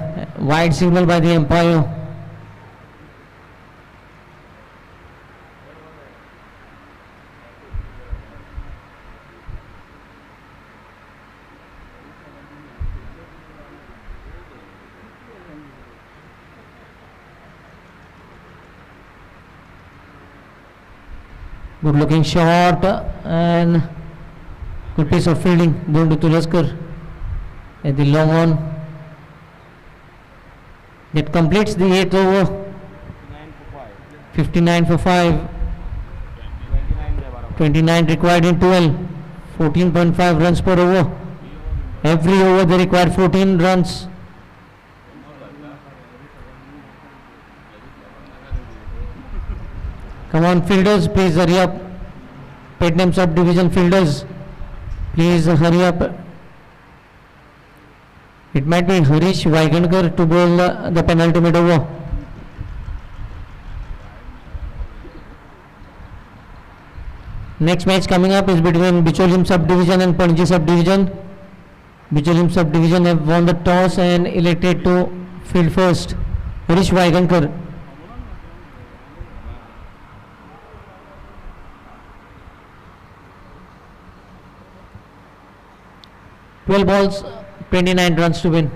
Wide signal by the umpire. Good looking shot and good piece of fielding going to Tulaskar at the long on. That completes the 8th over. 59 for 5. 29 required in 12. 14.5 runs per over. Every over they require 14 runs. Come on fielders, please hurry up. Petnam subdivision fielders, please hurry up. It might be Harish Waigankar to bowl the penultimate over. Next match coming up is between Bicholim subdivision and Panji subdivision. Bicholim subdivision have won the toss and elected to field first. Harish Waigankar. Twelve balls, 29 runs to win.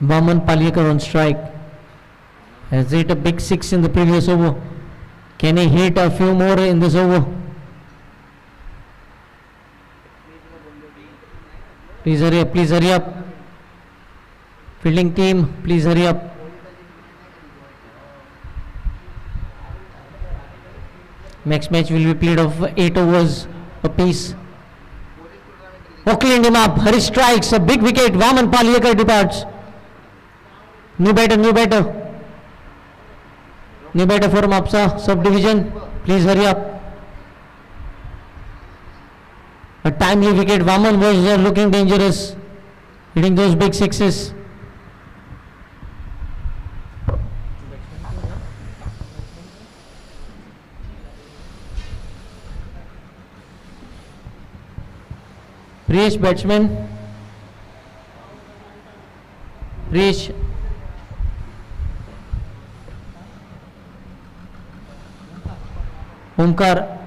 Vaman Palekar on strike. Has hit a big 6 in the previous over. Can he hit a few more in this over? Please hurry up, please hurry up. Fielding team, please hurry up. Next match will be played of 8 overs apiece. Oh, cleaned him up. Harish strikes a big wicket. Vaman Palekar departs. New batter, new batter. New batter for Mapsa subdivision. Please hurry up. A timely wicket. Vaman was looking dangerous, hitting those big sixes. Priyesh batsman. Priyesh. Omkar.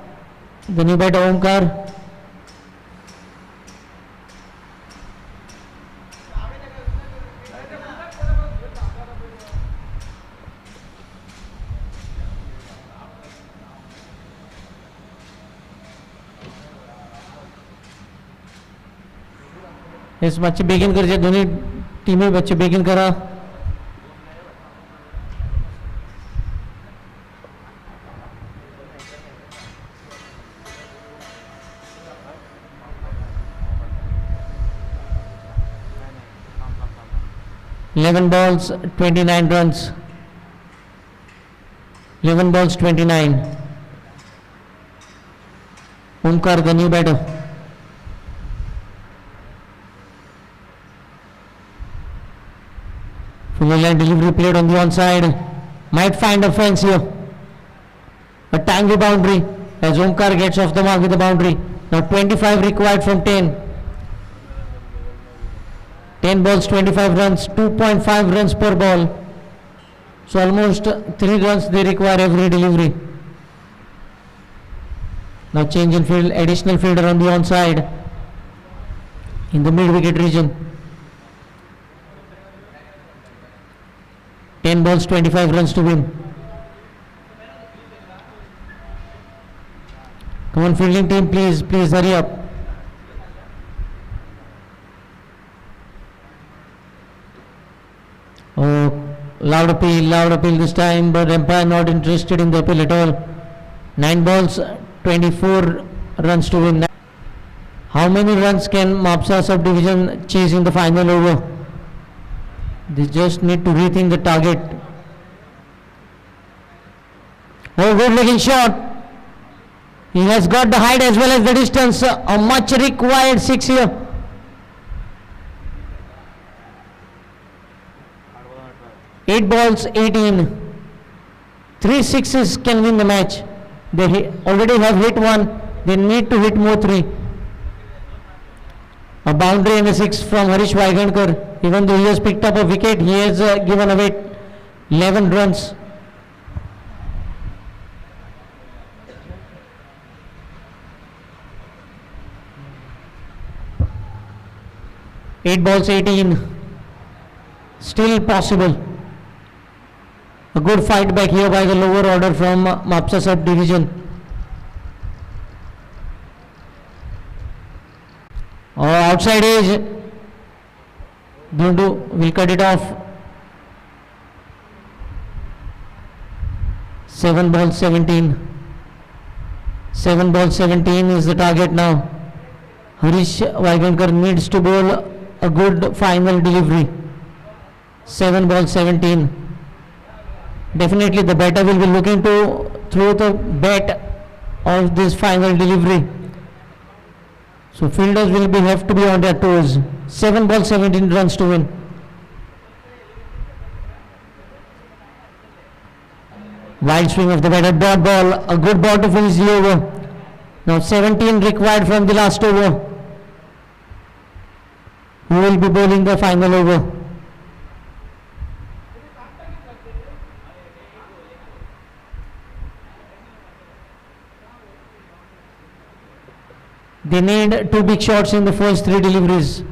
The new batter Omkar. इस बच्चे बेगिन कर दोनों टीमें बच्चे बेगिन करा 11 balls, 29 runs. 11 balls, 29. Omkar, the new batter. Full line delivery played on the onside. Might find a fence here. A tangy boundary as Omkar gets off the mark with the boundary. Now 25 required from 10. 10 balls, 25 runs, 2.5 runs per ball. So almost 3 runs they require every delivery. Now change in field, additional fielder on the onside in the mid wicket region. 10 balls, 25 runs to win. Come on, fielding team, please hurry up. Oh, loud appeal this time, but umpire not interested in the appeal at all. 9 balls, 24 runs to win. How many runs can Mapsa subdivision chase in the final over? They just need to rethink the target. Oh, good looking shot. He has got the height as well as the distance. A much required 6 here. Eight balls, 18. 3 sixes can win the match. They already have hit 1. They need to hit more 3. A boundary and a 6 from Harish Waigankar. Even though he has picked up a wicket, he has given away 11 runs. Eight balls, 18. Still possible. A good fight back here by the lower order from Mapsa subdivision. Outside edge. Dundu will cut it off. 7 balls, 17. 7 balls, 17 is the target now. Harish Waigankar needs to bowl a good final delivery. 7 balls, 17. Definitely the batter will be looking to throw the bat of this final delivery. So fielders will have to be on their toes. 7 balls, 17 runs to win. Wild swing of the batter, dot ball, a good ball to finish the over. Now 17 required from the last over. Who will be bowling the final over? They need 2 big shots in the first 3 deliveries.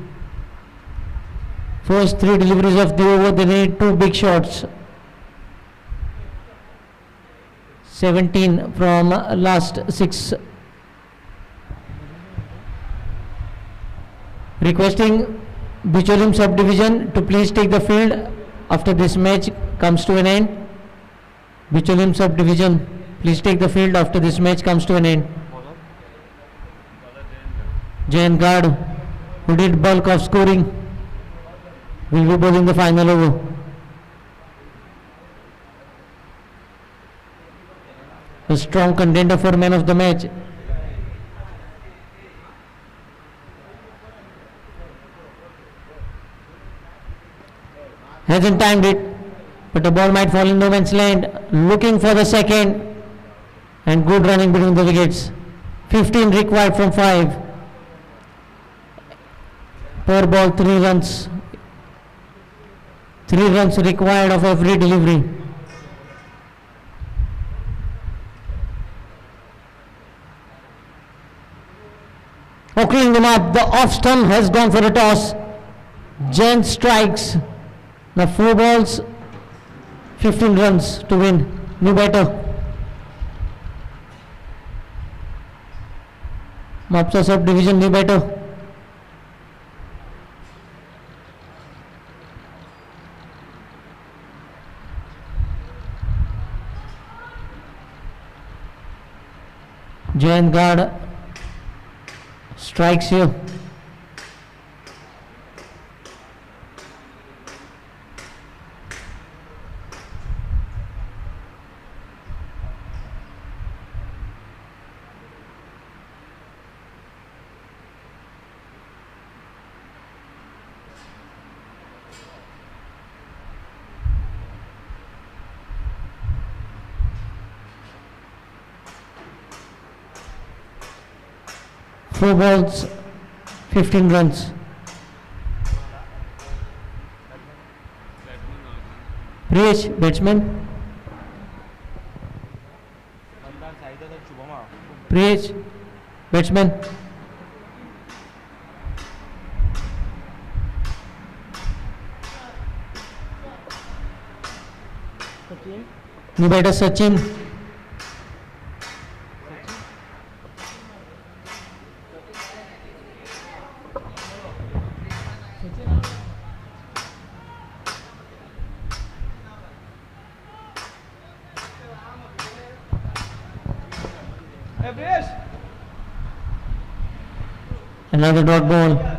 First 3 deliveries of the over, they need 2 big shots. 17 from last 6. Requesting Bicholim subdivision to please take the field after this match comes to an end. Bicholim subdivision, please take the field after this match comes to an end. Jayan Gad, who did bulk of scoring, will be bowling the final over. A strong contender for man of the match. Hasn't timed it, but the ball might fall in no man's land. Looking for the second, and good running between the wickets. 15 required from 5. Per ball, 3 runs. 3 runs required of every delivery. Cleaning them up. The off stump has gone for a toss. Jain strikes. Now 4 balls, 15 runs to win. New batter. Mapsa subdivision new batter. Jayan Gad strikes here. 4 balls, 15 runs. Priyesh, batsman. Priyesh, batsman. New batter Sachin. Another dot ball.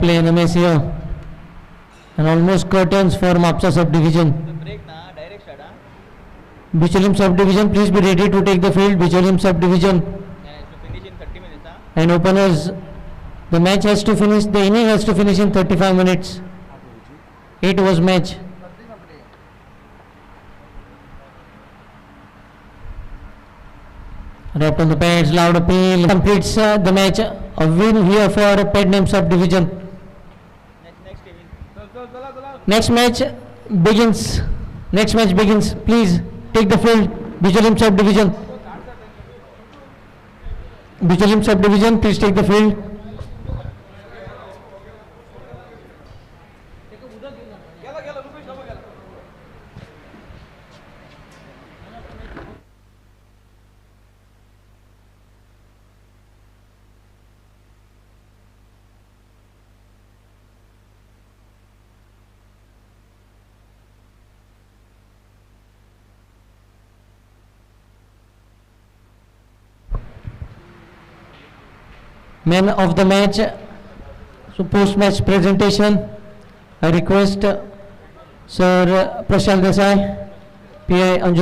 Play in the here. And almost curtains for Mapsa subdivision. Break na, direct start, huh? Bicholim subdivision, please be ready to take the field. Bicholim subdivision. And it's to finish in 30 minutes, huh? And openers, the match has to finish, the inning has to finish in 35 minutes. 8 overs match. Wrapped on the pads, loud appeal, completes the match. A win here for Pednam subdivision. Next Kevin. Next match begins. Next match begins. Please take the field. Bicholim subdivision. Bicholim subdivision, please take the field. Man of the match. So post-match presentation, I request Sir Prashant Desai, PI Anjuna.